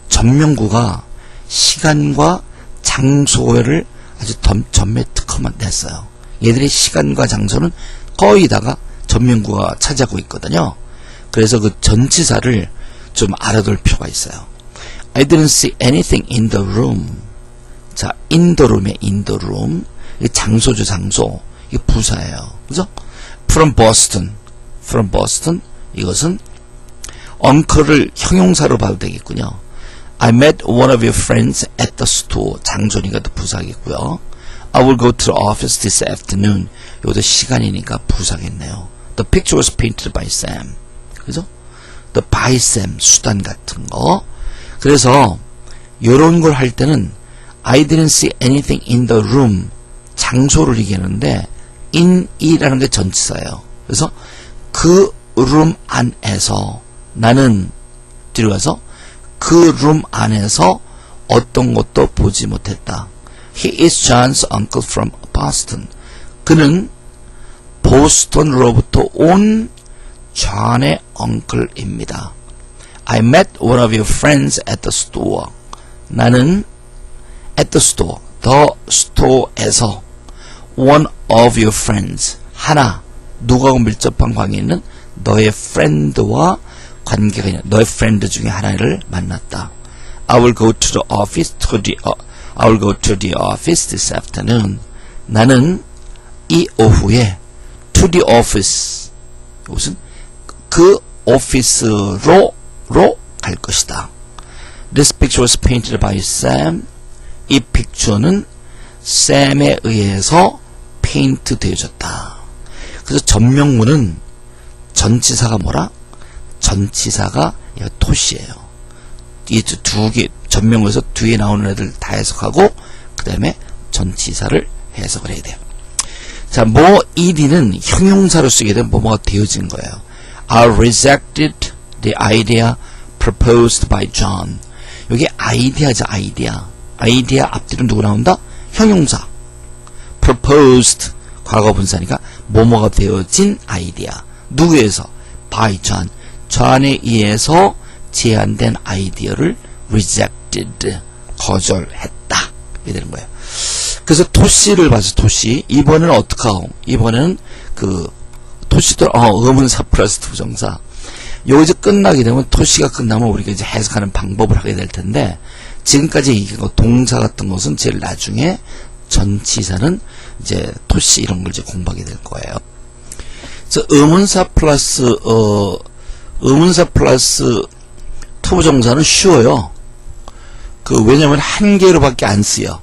전명구가 시간과 장소를 아주 전매 특허만 냈어요. 얘들의 시간과 장소는 거의 다가 전명구가 차지하고 있거든요. 그래서 그 전치사를 좀 알아둘 필요가 있어요. I didn't see anything in the room. 자, in the room에 in the room. 이게 장소죠, 장소. 이게 부사예요. 그죠? From Boston. From Boston. 이것은 uncle을 형용사로 봐도 되겠군요. I met one of your friends at the store. 장소니까 또 부사겠고요. I will go to the office this afternoon. 이것도 시간이니까 부사겠네요. The picture was painted by Sam. 그죠? The by Sam. 수단 같은 거. 그래서 요런 걸 할 때는 I didn't see anything in the room. 장소를 얘기하는데 in이라는 게 전치사예요. 그래서 그 room 안에서 나는 뒤로 가서 그 room 안에서 어떤 것도 보지 못했다. He is John's uncle from Boston. 그는 보스턴으로부터 온 존의 uncle입니다. I met one of your friends at the store. 나는 at the store, the store에서 one of your friends, 하나, 누구하고 밀접한 관계에 있는 너의 friend와 관계가 있는 너의 friend 중에 하나를 만났다. I will go to the office I will go to the office this afternoon. 나는 이 오후에 to the office, 이것은 그 오피스로 갈 것이다. This picture was painted by Sam. 이 픽처는 샘에 의해서 페인트 되어졌다. 그래서 전명문은 전치사가 뭐라? 전치사가 토시예요. 이 두 개, 전명문에서 뒤에 나오는 애들 다 해석하고 그 다음에 전치사를 해석을 해야 돼요. 자, ED는 형용사로 쓰게 되면 뭐가 되어진 거예요. I rejected the idea proposed by John. 여기 아이디어죠, 아이디어. 아이디어 앞뒤로 누구 나온다? 형용사. proposed, 과거분사니까 뭐뭐가 되어진 아이디어. 누구에서? by John. John에 의해서 제안된 아이디어를 rejected, 거절했다. 이렇게 되는 거예요. 그래서 토시를 봐서 토시. 이번에는 어떡하오? 이번에는 그 토시도 의문사 플러스 부정사. 여기서 끝나게 되면 토시가 끝나면 우리가 이제 해석하는 방법을 하게 될 텐데, 지금까지 얘기한 거 동사 같은 것은 제일 나중에, 전치사는 이제 토시 이런 걸 이제 공부하게 될 거예요. 그래서 의문사 플러스 투부정사는 쉬워요. 왜냐면 한 개로밖에 안 쓰여.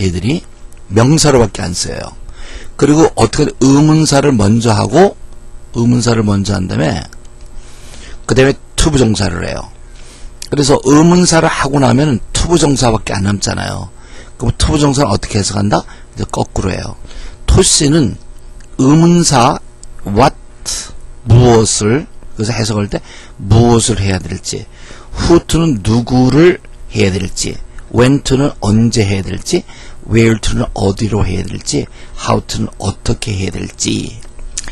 얘들이 명사로밖에 안 써요. 그리고 어떻게 의문사를 먼저 하고 의문사를 먼저 한 다음에 그 다음에 투부정사를 해요. 그래서 의문사를 하고 나면 투부정사밖에 안 남잖아요. 그럼 투부정사는 어떻게 해석한다? 이제 거꾸로 해요. 토시는 의문사 what, 무엇을, 그래서 해석할 때 무엇을 해야 될지, who to는 누구를 해야 될지, when to는 언제 해야 될지, where to는 어디로 해야 될지, how to는 어떻게 해야 될지.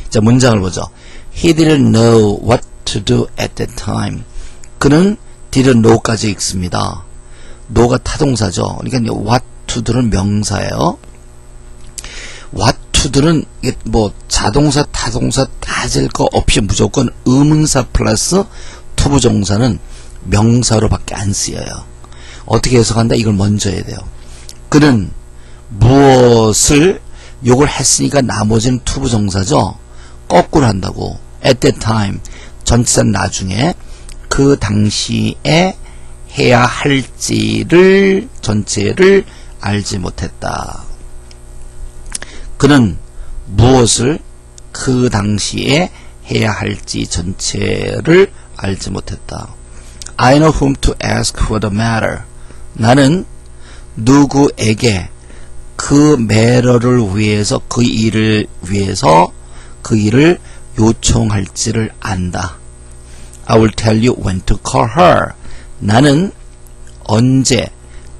자, 문장을 보죠. He didn't know what to do at that time. 그는 didn't know까지 읽습니다. know가 타동사죠. 그러니까 what to들은 명사예요. what to들은 뭐 자동사, 타동사 따질 거 없이 무조건 의문사 플러스 투부정사는 명사로밖에 안 쓰여요. 어떻게 해석한다? 이걸 먼저 해야 돼요. 그는 무엇을 요걸 했으니까 나머지는 투부정사죠. 거꾸로 한다고. at that time 전치사는 나중에 그 당시에 해야 할지를 전체를 알지 못했다. 그는 무엇을 그 당시에 해야 할지 전체를 알지 못했다. I know whom to ask for the matter. 나는 누구에게 그 matter를 위해서 그 일을 위해서 그 일을 요청할지를 안다. I will tell you when to call her. 나는 언제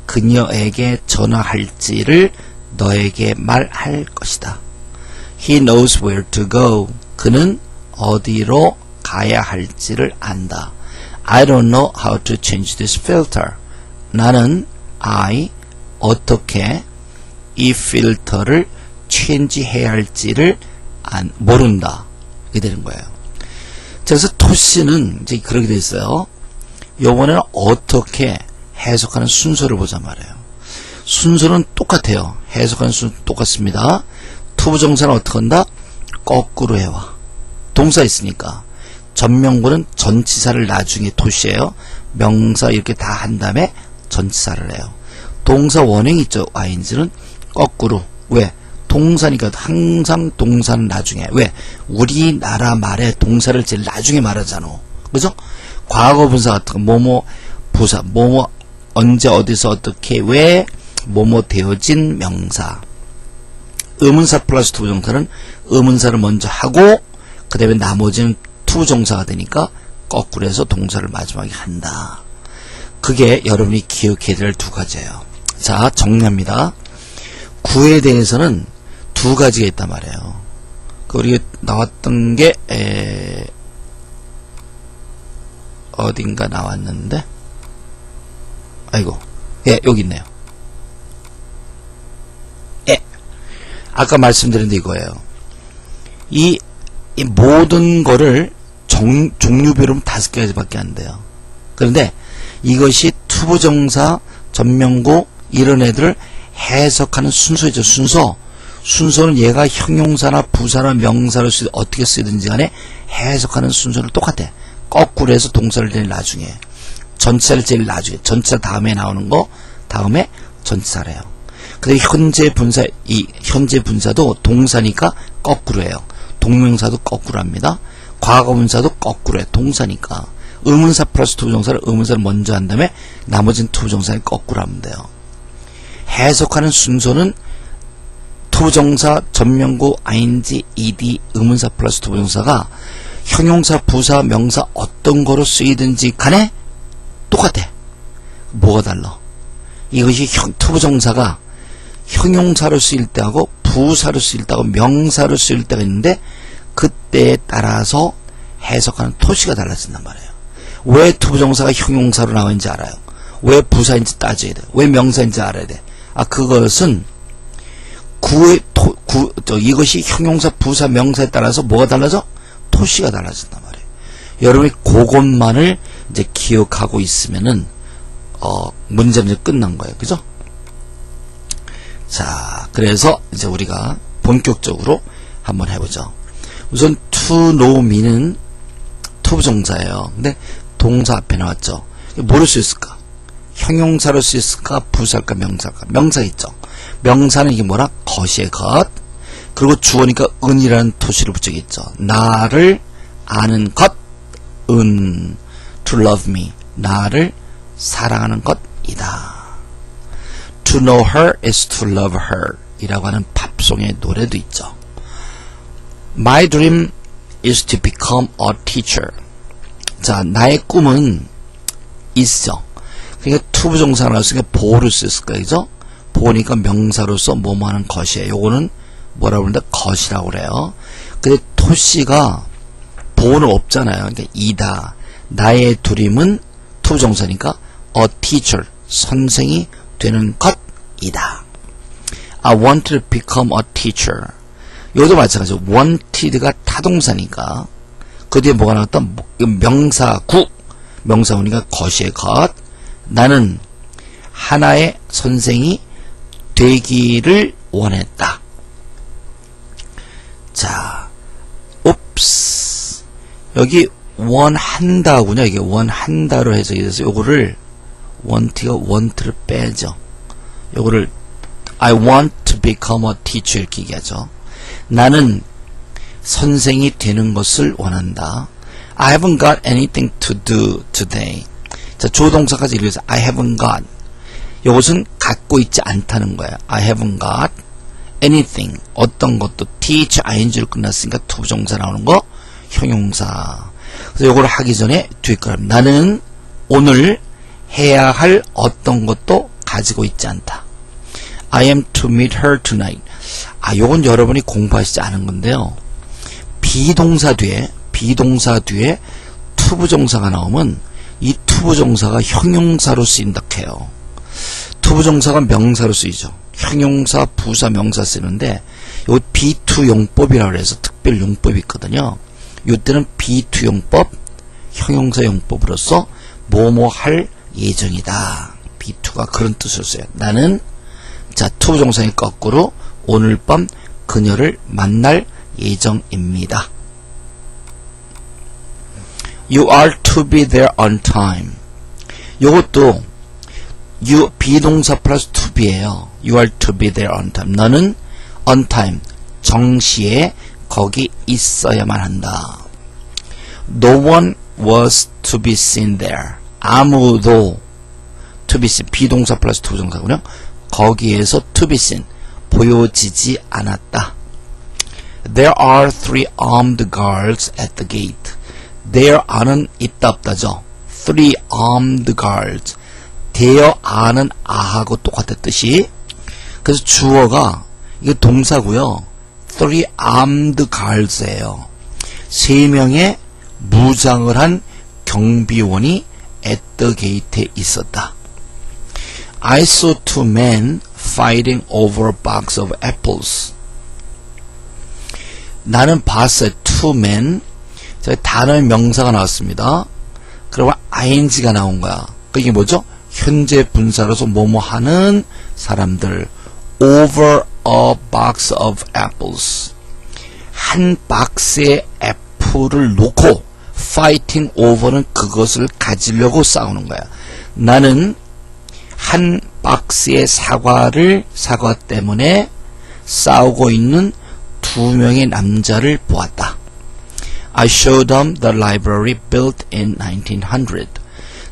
그녀에게 전화할지를 너에게 말할 것이다. He knows where to go. 그는 어디로 가야 할지를 안다. I don't know how to change this filter. 나는 어떻게 이 필터를 체인지해야 할지를 모른다. 이렇게 되는 거예요. 그래서 토시는 이제 그렇게 돼 있어요. 요번에는 어떻게 해석하는 순서를 보자 말이에요. 순서는 똑같아요. 해석하는 순서 똑같습니다. 투부정사는 어떻게 한다? 거꾸로 해와. 동사 있으니까. 전명구는 전치사를 나중에 토시해요. 명사 이렇게 다 한 다음에 전치사를 해요. 동사 원형 있죠. ing는 거꾸로. 왜? 동사니까 항상 동사는 나중에. 왜? 우리나라 말에 동사를 제일 나중에 말하잖아. 그죠? 과거 분사 같은 거, 뭐뭐 부사, 뭐뭐 언제 어디서 어떻게 왜 뭐뭐 되어진 명사. 의문사 플러스 투부정사는 의문사를 먼저 하고 그 다음에 나머지는 투부정사가 되니까 거꾸로 해서 동사를 마지막에 한다. 그게 여러분이 기억해야 될 두 가지예요. 자, 정리합니다. 구에 대해서는 두 가지가 있단 말이에요. 우리가 나왔던 게 어딘가 나왔는데, 아이고, 예, 여기 있네요. 예, 아까 말씀드린 게 이거예요. 이 모든 거를 종류별로는 5가지밖에 안 돼요. 그런데 이것이 투부정사, 전명구 이런 애들을 해석하는 순서이죠. 순서는 얘가 형용사나 부사나 명사로 어떻게 쓰든지 간에 해석하는 순서는 똑같아. 거꾸로 해서 동사를 제일 나중에, 전치사를 제일 나중에, 전치사 다음에 나오는 거 다음에 전치사래요. 근데 현재 분사도 동사니까 거꾸로 해요. 동명사도 거꾸로 합니다. 과거 분사도 거꾸로 해. 동사니까. 의문사 플러스 투부정사를 의문사를 먼저 한 다음에 나머지는 투부정사를 거꾸로 하면 돼요. 해석하는 순서는 투부정사, 전명구, ing, ed, 의문사 플러스 투부정사가 형용사, 부사, 명사 어떤 거로 쓰이든지 간에 똑같아. 뭐가 달라? 이것이 투부정사가 형용사로 쓰일 때하고 부사로 쓰일 때하고 명사로 쓰일 때가 있는데 그때에 따라서 해석하는 토시가 달라진단 말이에요. 왜 투부정사가 형용사로 나오는지 알아요. 왜 부사인지 따져야 돼. 왜 명사인지 알아야 돼. 그것은 이것이 형용사, 부사, 명사에 따라서 뭐가 달라져? 토시가 달라진단 말이에요. 여러분이 그것만을 이제 기억하고 있으면은 문제는 이제 끝난 거예요. 그죠? 자, 그래서 이제 우리가 본격적으로 한번 해보죠. 우선 to know me는 투부정사예요. 근데 동사 앞에 나왔죠. 뭐로 쓰였을까? 형용사로 쓰였을까? 부사일까? 명사일까? 명사 있죠. 명사는 이게 뭐라? 것이의 것. 그리고 주어니까 은이라는 토시를 붙이겠죠. 나를 아는 것, 은. To love me. 나를 사랑하는 것이다. To know her is to love her. 이라고 하는 팝송의 노래도 있죠. My dream is to become a teacher. 자, 나의 꿈은 있어. 그러니까 투부정사가 나왔으니까 보를 썼을까, 그죠? 보니까 명사로서 뭐뭐 하는 것이에요. 요거는 뭐라고 그러는데 것이라고 그래요. 근데 토씨가 보는 없잖아요. 그러니까 이다. 나의 두림은 투부정사니까 a teacher, 선생이 되는 것이다. I want to become a teacher. 여기도 마찬가지로 wanted가 타동사니까 그 뒤에 뭐가 나왔다? 명사구. 명사구니까 것이의 것. 나는 하나의 선생이 되기를 원했다. 자, 옵스. 여기 원한다군요. 이게 원한다로 해석이 돼서 요거를 want가 want를 빼죠. 요거를 I want to become a teacher 이렇게 얘기하죠. 나는 선생이 되는 것을 원한다. I haven't got anything to do today. 자, 조동사까지 읽어서 I haven't got. 이것은 갖고 있지 않다는 거예요. I haven't got anything. 어떤 것도 teach ing로 끝났으니까 투부정사 나오는 거 형용사. 그래서 이걸 하기 전에 뒤에 거랍. 나는 오늘 해야 할 어떤 것도 가지고 있지 않다. I am to meet her tonight. 아, 요건 여러분이 공부하시지 않은 건데요. 비동사 뒤에 투부정사가 나오면 이 투부정사가 형용사로 쓰인다 해요. 투부정사가 명사로 쓰이죠. 형용사, 부사, 명사 쓰는데 요 B2 용법이라고 해서 특별 용법이 있거든요. 요때는 B2 용법, 형용사 용법으로서 뭐뭐 할 예정이다. B2가 그런 뜻을 써요. 나는 자, 투부정사의 거꾸로 오늘 밤 그녀를 만날 예정입니다. You are to be there on time. 요것도 비동사 플러스 to be예요. You are to be there on time. 너는 on time, 정시에 거기 있어야만 한다. No one was to be seen there. 아무도 to be seen, 비동사 플러스 투부정사군요. 거기에서 to be seen, 보여지지 않았다. There are 3 armed guards at the gate. There are는 있다 없다죠. 3 armed guards. there are는 아하고 똑같은 뜻이. 그래서 주어가 이게 동사고요. 3 armed guards예요. 3명의 무장을 한 경비원이 at the gate에 있었다. I saw 2 men fighting over a box of apples. 나는 봤어요. 2 men. 자, 단어의 명사가 나왔습니다. 그러면 ing가 나온 거야. 이게 뭐죠? 현재 분사로서 뭐뭐 하는 사람들. over a box of apples. 한 박스의 애플을 놓고 fighting over는 그것을 가지려고 싸우는 거야. 나는 한 박스의 사과 때문에 싸우고 있는 2명의 남자를 보았다. I showed them the library built in 1900.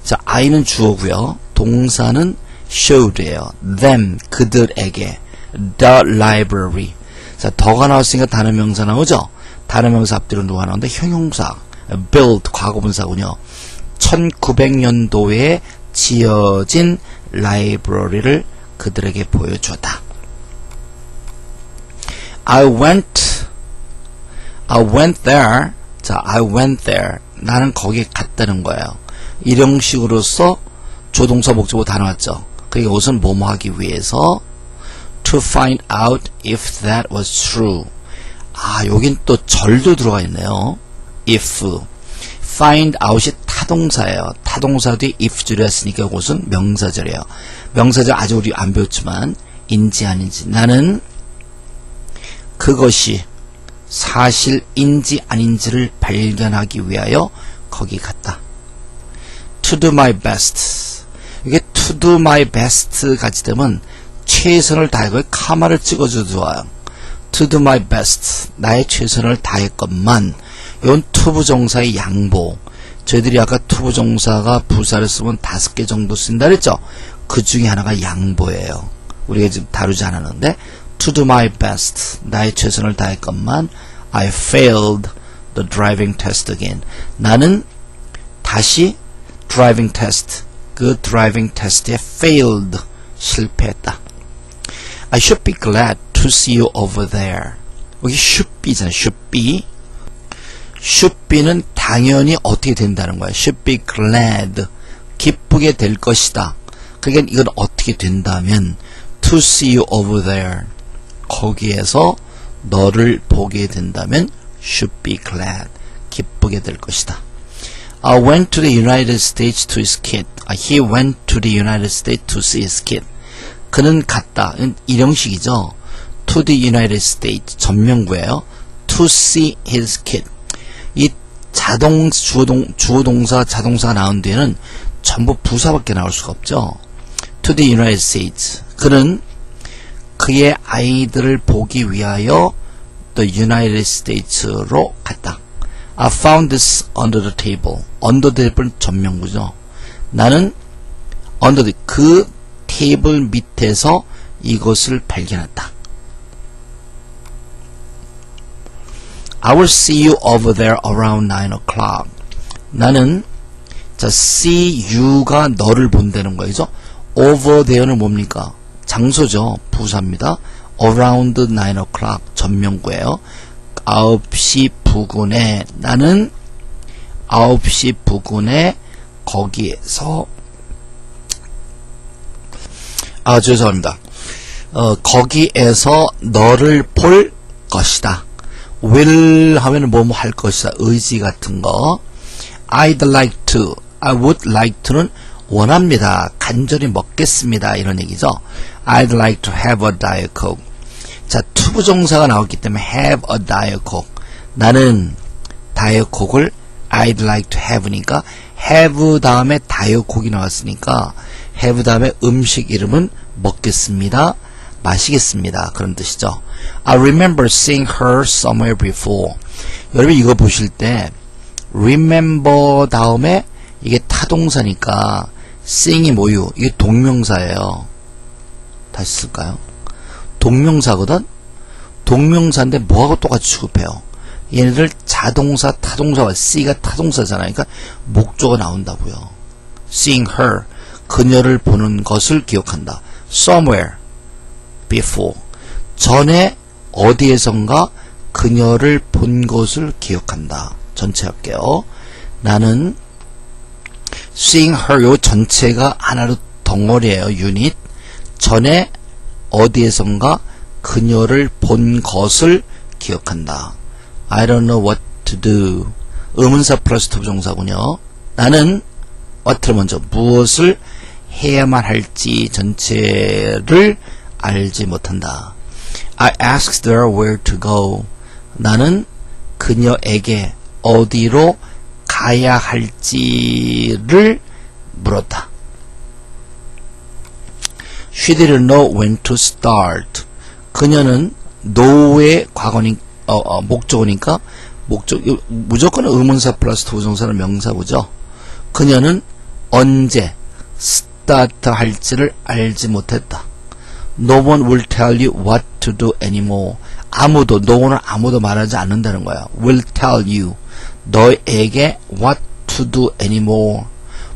자, I는 주어고요. 동사는 showed예요. them, 그들에게. the library. 자, 더가 나왔으니까 단어명사 나오죠? 단어명사 앞뒤로 누가 나오는데 형용사. built, 과거분사군요. 1900년도에 지어진 라이브러리를 그들에게 보여주었다. I went there. 자, I went there. 나는 거기에 갔다는 거예요. 일형식으로서 조동사 목적어 다 나왔죠. 그러니까 우선 뭐뭐 하기 위해서 to find out if that was true. 아, 여긴 또 절도 들어가 있네요. if. find out이 타동사예요. 타동사 뒤에 if 줄였으니까 이것은 명사절이에요. 명사절 아직 우리 안 배웠지만 인지 아닌지. 나는 그것이 사실인지 아닌지를 발견하기 위하여 거기 갔다. To do my best. 이게 to do my best 같이 되면 최선을 다하고 카마를 찍어줘도 좋아요. To do my best. 나의 최선을 다했건만. 이건 투부정사의 양보. 저희들이 아까 투부정사가 부사를 쓰면 5개 정도 쓴다 그랬죠? 그 중에 하나가 양보예요. 우리가 지금 다루지 않았는데 to do my best. 나의 최선을 다했건만 I failed the driving test again. 나는 다시 driving test, 그 driving test에 failed, 실패했다. I should be glad to see you over there. 여기 should be잖아요. should be. should be는 당연히 어떻게 된다는 거야. should be glad. 기쁘게 될 것이다. 그러니까 이건 어떻게 된다면 to see you over there. 거기에서 너를 보게 된다면 should be glad. 기쁘게 될 것이다. went to the United States to his kid. He went to the United States to see his kid. 그는 갔다. 일형식이죠. to the United States. 전명구예요. to see his kid. 이 주어동사, 자동사가 나온 뒤에는 전부 부사밖에 나올 수가 없죠. to the United States. 그는 그의 아이들을 보기 위하여 the United States로 갔다. I found this under the table. under the table은 전명구죠. 나는 under the, 그 테이블 밑에서 이것을 발견했다. I will see you over there around 9 o'clock. 나는 자, see you가 너를 본다는 거죠. over there는 뭡니까? 장소죠. 부사입니다. around 9 o'clock 전명구예요. 9시 부근에 나는 9시 부근에 거기에서 죄송합니다. 거기에서 너를 볼 것이다. will 하면 뭐뭐 할 것이다. 의지 같은 거. I'd like to, I would like to는 원합니다. 간절히 먹겠습니다. 이런 얘기죠. I'd like to have a Diet Coke. 자, 투부정사가 나왔기 때문에 have a Diet Coke. 나는 Diet Coke을 I'd like to have니까 have 다음에 Diet Coke이 나왔으니까 have 다음에 음식 이름은 먹겠습니다. 마시겠습니다. 그런 뜻이죠. I remember seeing her somewhere before. 여러분 이거 보실 때 remember 다음에 이게 타동사니까 seeing이 뭐유? 이게 동명사예요. 다시 쓸까요? 동명사거든? 동명사인데 뭐하고 똑같이 취급해요? 얘네들 자동사, 타동사와 see가 타동사잖아요. 그러니까 목조가 나온다고요. seeing her, 그녀를 보는 것을 기억한다. somewhere before, 전에 어디에선가 그녀를 본 것을 기억한다. 전체 할게요. 나는 seeing her, 요 전체가 하나로 덩어리예요. 유닛. 전에 어디에선가 그녀를 본 것을 기억한다. I don't know what to do. 의문사 플러스 투부정사군요. 나는 what를 먼저 무엇을 해야만 할지 전체를 알지 못한다. I asked her where to go. 나는 그녀에게 어디로 가야 할지를 물었다. She didn't know when to start. 그녀는 know의 과거니 목적어니까 무조건 의문사 플러스 부정사는 명사구죠. 그녀는 언제 start 할지를 알지 못했다. No one will tell you what to do anymore. 아무도, no one은 아무도 말하지 않는다는 거야. will tell you, 너에게 what to do anymore.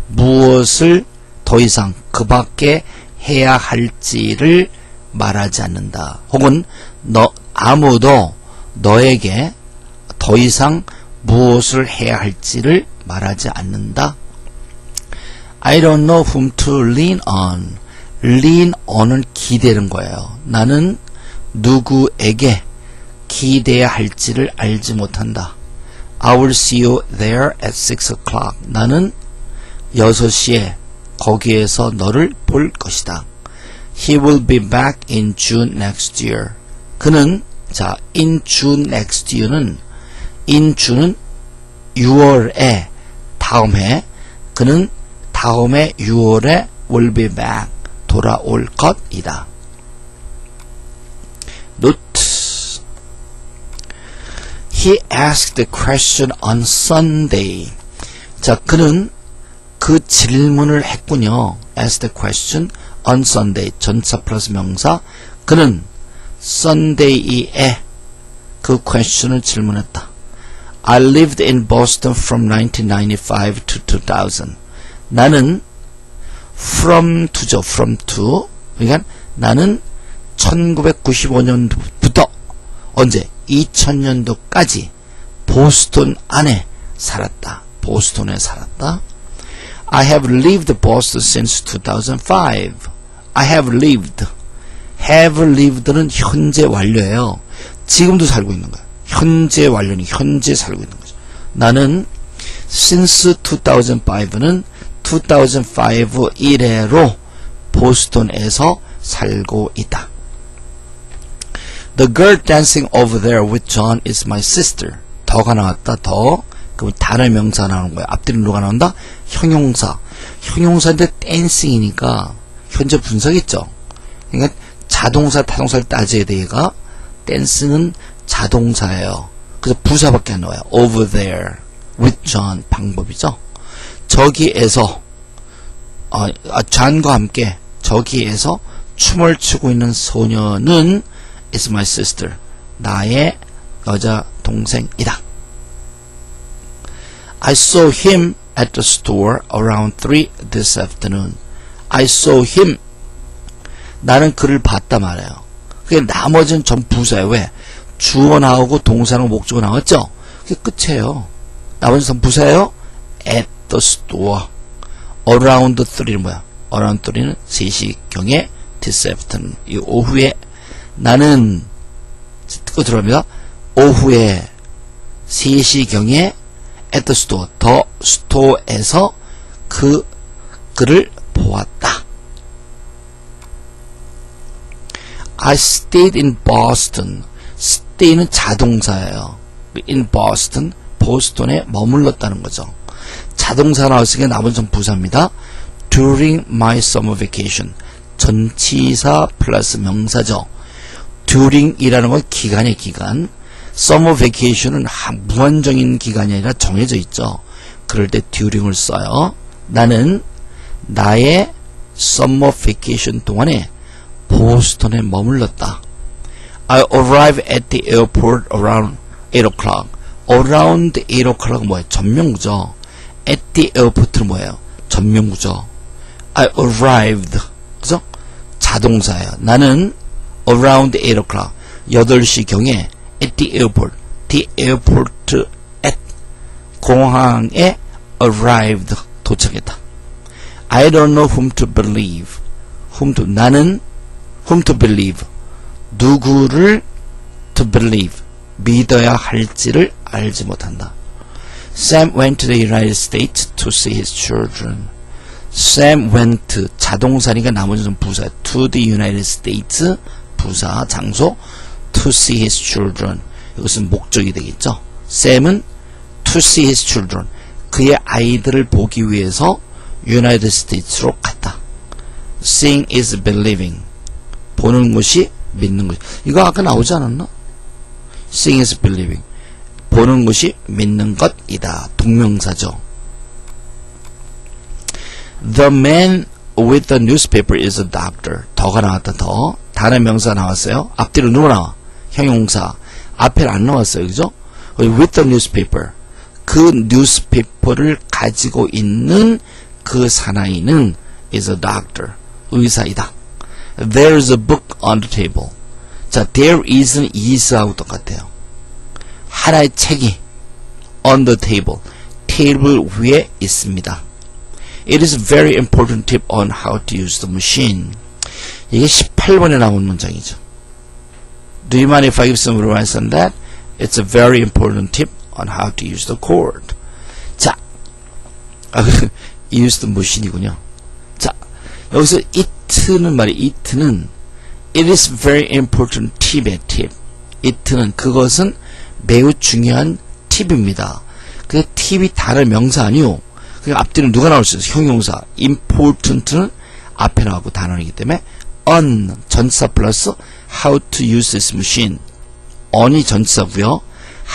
무엇을 더 이상 그 밖에 해야 할지를 말하지 않는다. 혹은 아무도 너에게 더 이상 무엇을 해야 할지를 말하지 않는다. I don't know whom to lean on. lean on은 기대는 거예요. 나는 누구에게 기대야 할지를 알지 못한다. I will see you there at 6 o'clock. 나는 6시에 거기에서 너를 볼 것이다. He will be back in June next year. 그는 자, in June next year는 in June은 6월에 다음 해, 그는 다음 해 6월에 will be back 돌아올 것이다. Note. He asked the question on Sunday. 자, 그는 그 질문을 했군요. Asked the question on Sunday. 전차 플러스 명사. 그는 Sunday에 그 question을 질문했다. I lived in Boston from 1995 to 2000. 나는 from to죠. from to. 그러니까 나는 1995년부터 언제? 2000년도까지 보스턴 안에 살았다. 보스턴에 살았다. I have lived Boston since 2005. I have lived. have lived는 현재 완료예요. 지금도 살고 있는 거야. 현재 완료는 현재 살고 있는 거죠. 나는 since 2005는 2005 이래로 보스턴에서 살고 있다. The girl dancing over there with John is my sister. 더가 나왔다. 더. 그럼 단어 명사 나오는 거야. 앞뒤로 누가 나온다? 형용사. 형용사인데 dancing이니까 현재 분사겠죠. 그러니까 자동사, 타동사를 따져야 돼. 얘가 dance는 자동사예요. 그래서 부사밖에 안 나와요. over there with John 방법이죠. 저기에서 존과 함께 저기에서 춤을 추고 있는 소녀는 is my sister. 나의 여자 동생이다. I saw him at the store around 3 this afternoon. I saw him. 나는 그를 봤다 말해요. 그게 나머지는 전 부사예요. 왜? 주어 나오고 동사랑 목적어 나왔죠? 그게 끝이에요. 나머지 전 부사예요. At the store. around 3는 뭐야? around 3는 3시경에 this afternoon. 이 오후에 나는 듣고 들어갑니다. 오후에 3시경에 at the store. 더 스토어에서 그를 보았다. I stayed in Boston. stay는 자동사예요. in Boston, 보스턴에 머물렀다는 거죠. 자동사 나왔으니까 나머지 전 부사입니다. During my summer vacation. 전치사 플러스 명사죠. During이라는 건 기간의 기간. Summer vacation은 무한정인 기간이 아니라 정해져 있죠. 그럴 때 during을 써요. 나는 나의 summer vacation 동안에 보스턴에 머물렀다. I arrived at the airport around 8 o'clock. around 8 o'clock은 뭐예요? 전명구죠. at the airport는 뭐예요? 전명구죠. I arrived. 그죠? 자동사예요. 나는 around 8 o'clock. 8시경에 at the airport. the airport at. 공항에 arrived. 도착했다. I don't know whom to believe. 나는 whom to believe. 누구를 to believe. 믿어야 할지를 알지 못한다. Sam went to the United States to see his children. Sam went. 자동사니까 나머지는 부사. To the United States. 부사, 장소. To see his children. 이것은 목적이 되겠죠. Sam은 to see his children. 그의 아이들을 보기 위해서 United States로 갔다. Seeing is believing. 보는 것이 믿는 것. 이거 아까 나오지 않았나? Seeing is believing. 보는 것이 믿는 것이다. 동명사죠. The man with the newspaper is a doctor. 더가 나왔다. 더. 단어 명사 나왔어요. 앞뒤로 누가 나와? 형용사. 앞에는 안 나왔어요. 그죠? With the newspaper. 그 뉴스페이퍼를 가지고 있는 그 사나이는 is a doctor. 의사이다. There is a book on the table. 자, there is는 is하고 똑같아요. 하나의 책이 on the table. 테이블 위에 있습니다. It is a very important tip on how to use the machine. 이게 18번에 나온 문장이죠. Do you mind if I give some advice on that? It's a very important tip on how to use the cord. 자, use the machine이군요. 자, 여기서 it는 말이 it는 it is very important tip의 tip. it는 그것은 매우 중요한 팁입니다. 그 팁이 단어 명사 아니요. 그 앞뒤는 누가 나올 수 있어요? 형용사. important는 앞에 나오고 단어이기 때문에 on 전치사 플러스 how to use this machine. on이 전치사고요.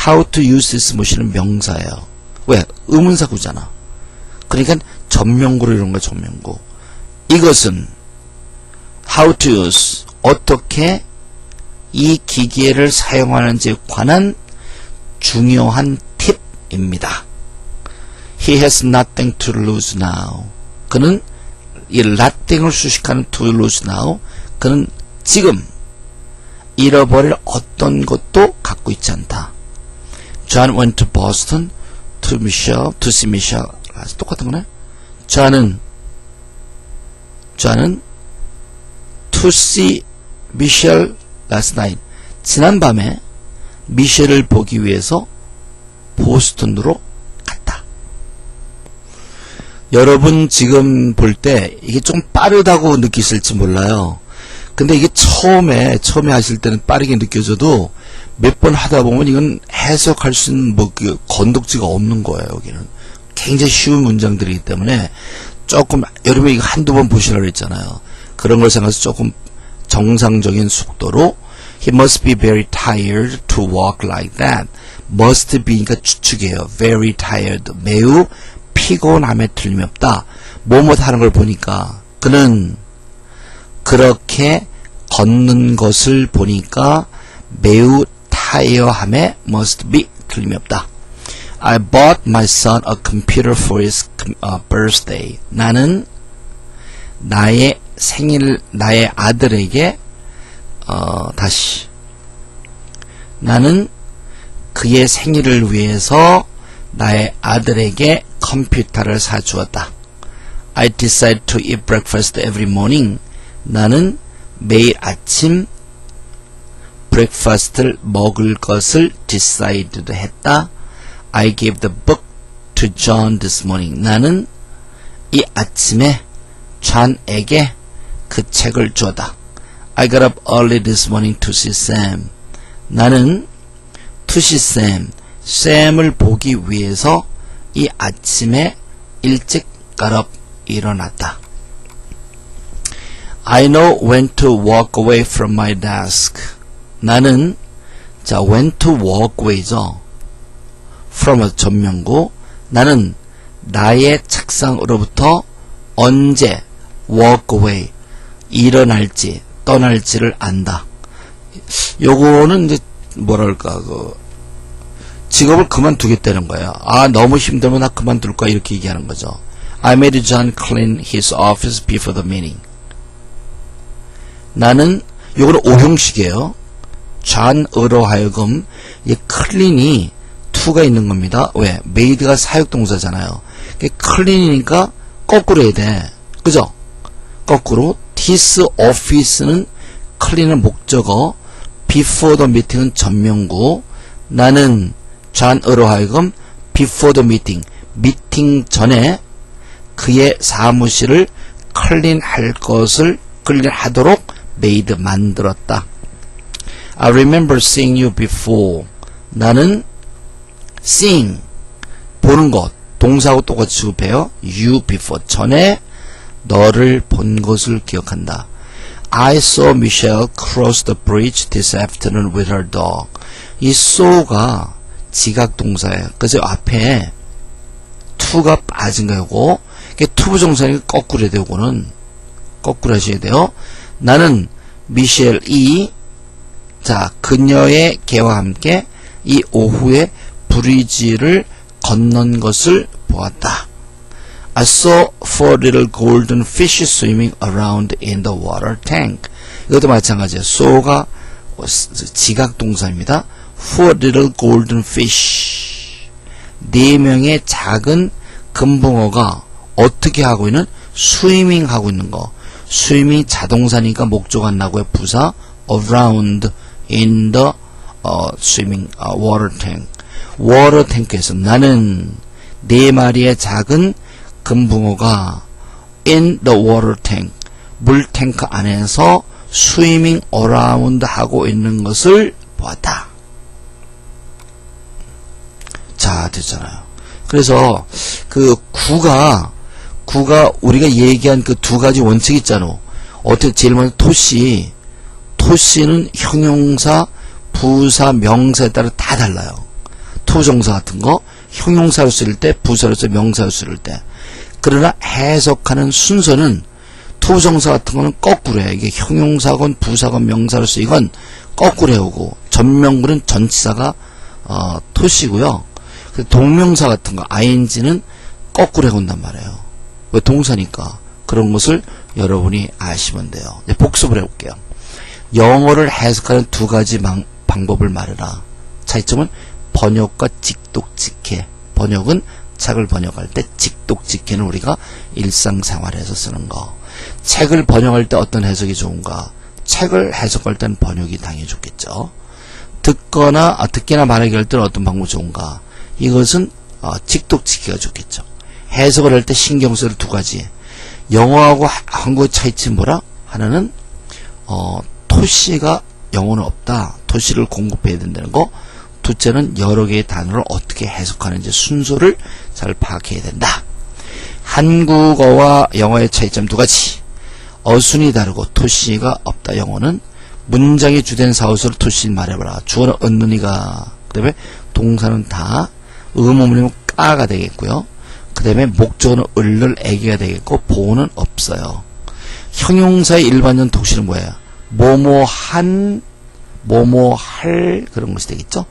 how to use this machine은 명사예요. 왜? 의문사구잖아. 그러니까 전명구로 이런 거야. 전명구. 이것은 how to use 어떻게 이 기계를 사용하는지에 관한 중요한 팁 입니다. He has nothing to lose now. 그는 이 nothing을 수식하는 to lose now. 그는 지금 잃어버릴 어떤 것도 갖고 있지 않다. John went to Boston to see Michelle. 똑같은 거네. John은 to see Michelle last night. 지난밤에 미셸을 보기 위해서 보스턴으로 갔다. 여러분 지금 볼 때 이게 좀 빠르다고 느끼실지 몰라요. 근데 이게 처음에 하실 때는 빠르게 느껴져도 몇 번 하다 보면 이건 해석할 수 있는 그 건덕지가 없는 거예요. 여기는 굉장히 쉬운 문장들이기 때문에 조금 여러분이 이거 한두 번 보시라고 했잖아요. 그런 걸 생각해서 조금 정상적인 속도로 He must be very tired to walk like that. must be니까 추측이에요. very tired. 매우 피곤함에 틀림이 없다. 뭐뭐 하는 걸 보니까 그는 그렇게 걷는 것을 보니까 매우 타이어함에 must be 틀림이 없다. I bought my son a computer for his birthday. 나는 나의 아들에게 나는 그의 생일을 위해서 나의 아들에게 컴퓨터를 사주었다. I decide to eat breakfast every morning. 나는 매일 아침 브렉퍼스트를 먹을 것을 decided 했다. I gave the book to John this morning. 나는 이 아침에 존에게 그 책을 주었다. I got up early this morning to see Sam. 나는 to see Sam, 샘을 보기 위해서 이 아침에 일찍 got up, 일어났다. I know when to walk away from my desk. 나는 when to walk away죠. from 전명구. 나는 나의 책상으로부터 언제 walk away 일어날지 떠날지를 안다. 요거는 이제 뭐랄까 직업을 그만두겠다는 거예요. 너무 힘들면 나 그만둘 거야 이렇게 얘기하는 거죠. I made John clean his office before the meeting. 나는 요거는 오형식이에요. 존으로 하여금 이 clean이 to가 있는 겁니다. 왜? made가 사역동사잖아요. clean이니까 거꾸로 해야 돼. 그죠? 거꾸로 this office는 clean은 목적어, before the meeting은 전명구. 나는 존으로 하여금 before the meeting, 미팅 전에 그의 사무실을 클린할 것을 클린하도록 made 만들었다. I remember seeing you before. 나는 seeing 보는 것 동사하고 똑같이 취급해요. you before 전에 너를 본 것을 기억한다. I saw Michelle cross the bridge this afternoon with her dog. 이 saw가 지각 동사예요. 그래서 앞에 to가 빠진 거고 이게 투부정사니까 거꾸로 해야 되고는 거꾸로 하셔야 돼요. 나는 미셸이 그녀의 개와 함께 이 오후에 브리지를 건넌 것을 보았다. I saw 4 little golden fish swimming around in the water tank. 이것도 마찬가지예요. saw가 지각 동사입니다. 4 little golden fish. 4명의 작은 금붕어가 어떻게 하고 있는? 스위밍 하고 있는 거. 스위밍 자동사니까 목적 안 나고요. 부사 around in the swimming water tank. water tank에서 나는 4마리의 작은 금붕어가 in the water tank 물탱크 안에서 swimming around 하고 있는 것을 보았다. 자, 됐잖아요. 그래서 그 구가 우리가 얘기한 그 두 가지 원칙 있잖아. 어떻게 제일 먼저 토시는 형용사, 부사, 명사에 따라 다 달라요. 토정사 같은 거 형용사로 쓸 때, 부사로 쓸 때, 명사로 쓸 때. 그러나 해석하는 순서는 토정사 같은 거는 거꾸로 해요. 이게 형용사건 부사건 명사로 쓰이건 거꾸로 해오고 전명구는 전치사가 토시고요. 그 동명사 같은 거 ing는 거꾸로 해온단 말이에요. 왜? 동사니까. 그런 것을 여러분이 아시면 돼요. 이제 복습을 해볼게요. 영어를 해석하는 두 가지 방법을 말해라. 차이점은 번역과 직독직해. 번역은 책을 번역할 때, 직독직해는 우리가 일상생활에서 쓰는 거. 책을 번역할 때 어떤 해석이 좋은가? 책을 해석할 때는 번역이 당연히 좋겠죠. 듣기나 말하기 할 때는 어떤 방법이 좋은가? 이것은 직독직해가 좋겠죠. 해석을 할 때 신경 쓸 두 가지. 영어하고 한국의 차이점 뭐라? 하나는 토시가 영어는 없다. 토시를 공급해야 된다는 거. 둘째는 여러 개의 단어를 어떻게 해석하는지 순서를 잘 파악해야 된다. 한국어와 영어의 차이점 두 가지. 어순이 다르고 토시가 없다. 영어는 문장의 주된 사우스를 토시 말해봐라. 주어는 얻느니가. 그 다음에 동사는 다. 의문문이면 까가 되겠고요. 그 다음에 목적어는 을을 애기가 되겠고 보호는 없어요. 형용사의 일반적 독시는 뭐예요? 뭐뭐한, 뭐뭐할 그런 것이 되겠죠.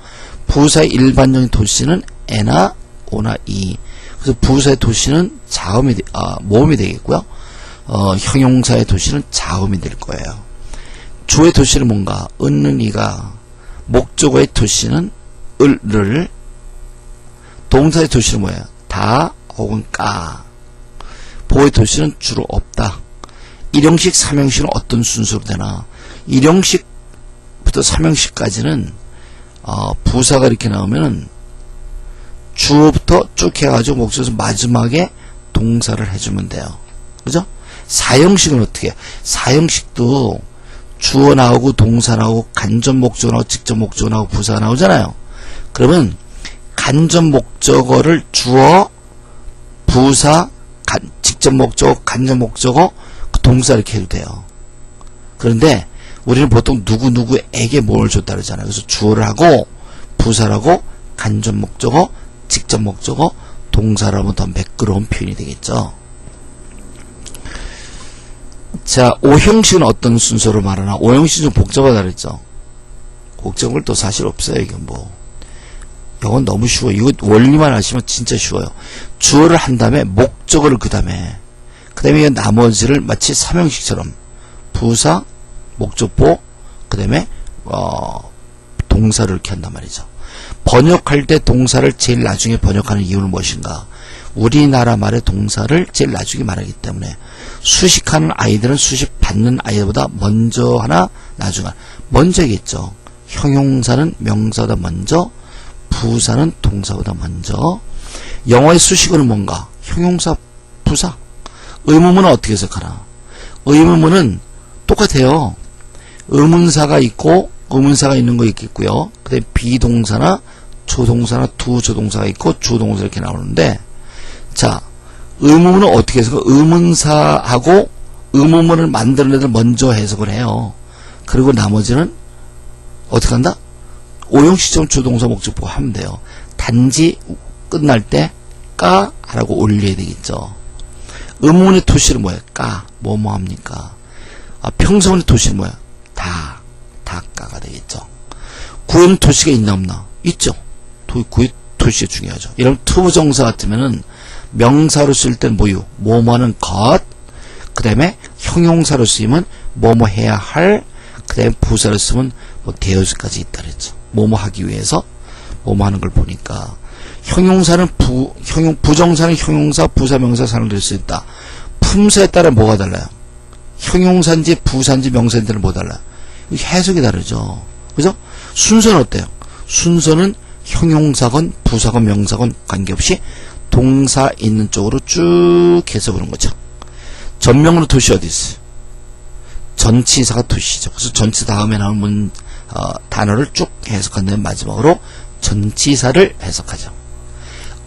부사의 일반적인 도시는 에나 오나 이. 그래서 부사의 도시는 모음이 되겠고요. 형용사의 도시는 자음이 될 거예요. 주의 도시는 뭔가? 은는 이가. 목적어의 도시는 을을. 동사의 도시는 뭐예요? 다 혹은 까. 보호의 도시는 주로 없다. 일형식, 삼형식은 어떤 순서로 되나? 일형식부터 삼형식까지는 부사가 이렇게 나오면은 주어부터 쭉 해가지고 목적에서 마지막에 동사를 해주면 돼요. 그죠? 사형식은 어떻게 해? 사형식도 주어 나오고 동사 나오고 간접 목적어 나오고 직접 목적어 나오고 부사 나오잖아요. 그러면 간접 목적어를 주어, 부사, 직접 목적어, 간접 목적어, 그 동사 이렇게 해도 돼요. 그런데 우리는 보통 누구누구에게 뭘 줬다 그러잖아요. 그래서 주어를 하고 부사라고 간접 목적어, 직접 목적어, 동사를 하면 더 매끄러운 표현이 되겠죠. 자, 오형식은 어떤 순서로 말하나? 오형식은 좀 복잡하다 그랬죠. 복잡한 걸 또 사실 없어요. 이건 이건 너무 쉬워요. 이거 원리만 아시면 진짜 쉬워요. 주어를 한 다음에 목적어를 그 다음에 나머지를 마치 삼형식처럼 부사, 목적보, 그 다음에 동사를 이렇게 한단 말이죠. 번역할 때 동사를 제일 나중에 번역하는 이유는 무엇인가? 우리나라 말의 동사를 제일 나중에 말하기 때문에 수식하는 아이들은 수식 받는 아이들보다 먼저 하나 나중 하나 먼저겠죠. 형용사는 명사보다 먼저, 부사는 동사보다 먼저. 영어의 수식어는 뭔가? 형용사, 부사. 의문문은 어떻게 해석하나? 의문문은 똑같아요. 의문사가 있고 의문사가 있는 거 있겠고요. 그 다음에 비동사나 조동사나 두조동사가 있고 주동사 이렇게 나오는데, 자, 의문문은 어떻게 해석해? 의문사하고 의문문을 만드는 애들 먼저 해석을 해요. 그리고 나머지는 어떻게 한다? 오형식점 주동사 목적보 하면 돼요. 단지 끝날 때 까 라고 올려야 되겠죠. 의문문의 토시는 뭐예요? 까. 뭐뭐 합니까? 평서문의 토시는 뭐예요? 다 까가 되겠죠. 구형 토시가 있나 없나? 있죠. 구형 토시가 중요하죠. 이런 투부정사 같으면은 명사로 쓸 땐 뭐뭐 하는 것, 그 다음에 형용사로 쓰이면 뭐뭐 해야 할, 그 다음에 부사로 쓰면 되어서까지 있다 그랬죠. 뭐뭐 하기 위해서 뭐뭐 하는 걸 보니까. 형용사는 부정사는 형용사, 부사, 명사, 산을 될 수 있다. 품사에 따라 뭐가 달라요? 형용사인지 부사인지 명사인지는 뭐 달라요? 해석이 다르죠. 그죠? 순서는 어때요? 순서는 형용사건 부사건 명사건 관계없이 동사 있는 쪽으로 쭉 해서 보는 거죠. 전명으로 토시 어디 있어요? 전치사가 토시죠. 그래서 전치 다음에 나오는 단어를 쭉 해석한 다음에 마지막으로 전치사를 해석하죠.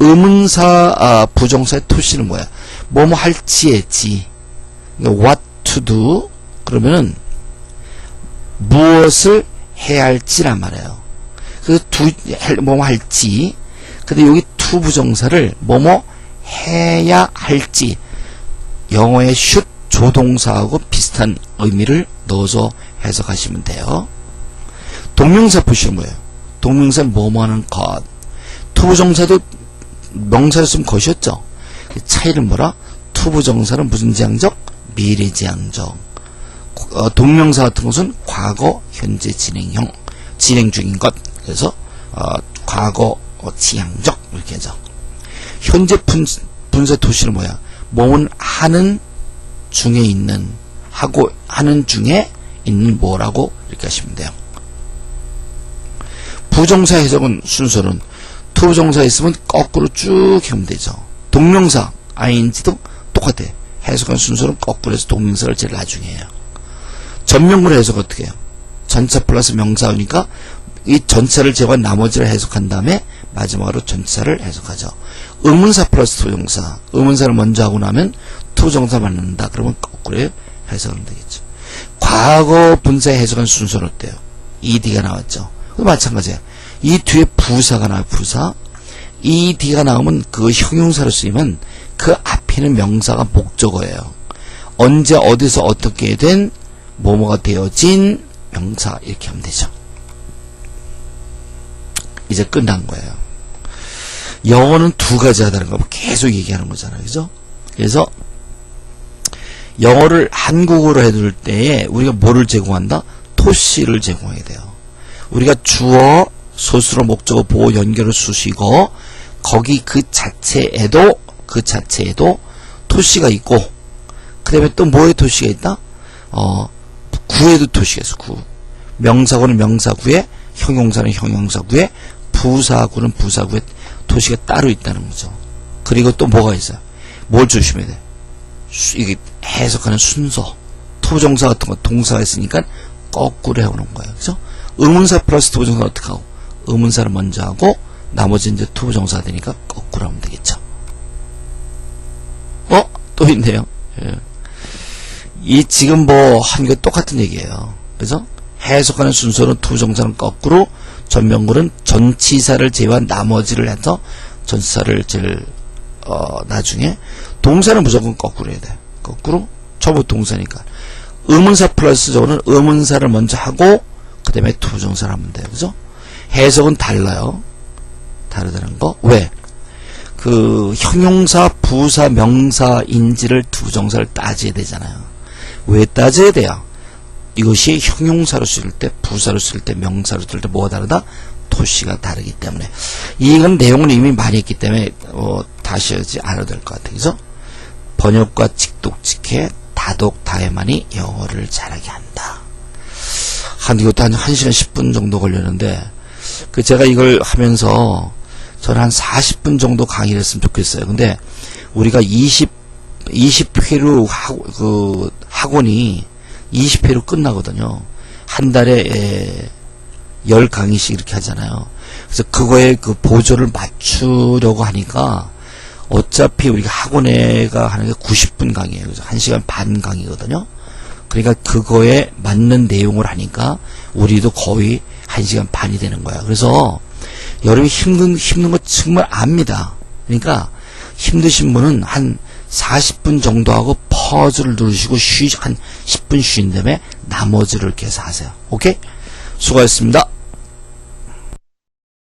의문사 부정사의 토시는 뭐야? 뭐뭐 할지의 지. 그러니까 what to do. 그러면은 무엇을 해야 할지란 말이에요. 그래서 뭐뭐 할지. 근데 여기 to 부정사를 뭐뭐 해야 할지. 영어의 should 조동사하고 비슷한 의미를 넣어서 해석하시면 돼요. 동명사 표시는 뭐예요? 동명사는 뭐뭐 하는 것. 투부정사도 명사를 쓰면 것이었죠. 차이는 뭐라? 투부정사는 무슨 지향적? 미래지향적. 동명사 같은 것은 과거, 현재, 진행형, 진행 중인 것. 그래서 과거 지향적 이렇게 하죠. 현재 분사 도시는 뭐야? 뭐는 하는 중에 있는, 하고 하는 중에 있는 뭐라고 이렇게 하시면 돼요. 부정사 해석은 순서는 투부정사 있으면 거꾸로 쭉 하면 되죠. 동명사 ing도 똑같아. 해석한 순서는 거꾸로 해서 동명사를 제일 나중에 해요. 전명구를 해석 어떻게 해요? 전차 플러스 명사니까 이 전차를 제외한 나머지를 해석한 다음에 마지막으로 전차를 해석하죠. 의문사 플러스 투부정사. 의문사를 먼저 하고 나면 투부정사 만든다. 그러면 거꾸로 해석하면 되겠죠. 과거 분사에 해석한 순서는 어때요? ed가 나왔죠. 마찬가지예요. 이 뒤에 부사가 나와요. 부사. ed가 나오면 그 형용사로 쓰이면 그 앞에는 명사가 목적어예요. 언제 어디서 어떻게 된 뭐뭐가 되어진 명사 이렇게 하면 되죠. 이제 끝난 거예요. 영어는 두 가지 하다는 거 계속 얘기하는 거잖아요. 그죠? 그래서 영어를 한국어로 해둘 때에 우리가 뭐를 제공한다? 토시를 제공해야 돼요. 우리가 주어, 소수로 목적어, 보호, 연결을 수식어, 거기 그 자체에도 토시가 있고, 그 다음에 또 뭐에 토시가 있다? 구에도 토시가 있어, 구. 명사구는 명사구에, 형용사는 형용사구에, 부사구는 부사구에 토시가 따로 있다는 거죠. 그리고 또 뭐가 있어요? 뭘 조심해야 돼? 이게 해석하는 순서. 투부정사 같은 거 동사가 있으니까 거꾸로 해오는 거예요. 그죠? 의문사 플러스 투부정사 어떻게 하고? 의문사를 먼저 하고, 나머지 이제 투부정사가 되니까 거꾸로 하면 되겠죠. 또 있네요. 예. 이 지금 뭐 한 게 똑같은 얘기예요. 그래서 해석하는 순서는 투부정사는 거꾸로, 전명구는 전치사를 제외한 나머지를 해서 전치사를 제일 나중에, 동사는 무조건 거꾸로 해야 돼. 거꾸로 초보 동사니까. 의문사 플러스 저거는 의문사를 먼저 하고 그 다음에 투부정사를 하면 돼요. 그죠? 해석은 달라요. 다르다는 거. 왜? 그 형용사, 부사, 명사인지를 투부정사를 따져야 되잖아요. 왜 따져야 돼요? 이것이 형용사로 쓸 때, 부사로 쓸 때, 명사로 쓸 때 뭐가 다르다? 토시가 다르기 때문에. 이건 내용을 이미 많이 했기 때문에 다시 하지 않아도 될 것 같아요. 그래서 번역과 직독직해, 다독, 다해만이 영어를 잘하게 한다. 이것도 한 1시간 10분 정도 걸렸는데, 제가 이걸 하면서 저는 한 40분 정도 강의를 했으면 좋겠어요. 근데 우리가 20회로 학원이 20회로 끝나거든요. 한 달에 10강의씩 이렇게 하잖아요. 그래서 그거에 그 보조를 맞추려고 하니까 어차피 우리가 학원에가 하는 게 90분 강의예요. 그래서 1시간 반 강의거든요. 그러니까 그거에 맞는 내용을 하니까 우리도 거의 1시간 반이 되는 거야. 그래서 여러분이 힘든 거 정말 압니다. 그러니까 힘드신 분은 한 40분 정도 하고 퍼즐을 누르시고 한 10분 쉬신 다음에 나머지를 이렇게 해서 하세요. 오케이? 수고하셨습니다.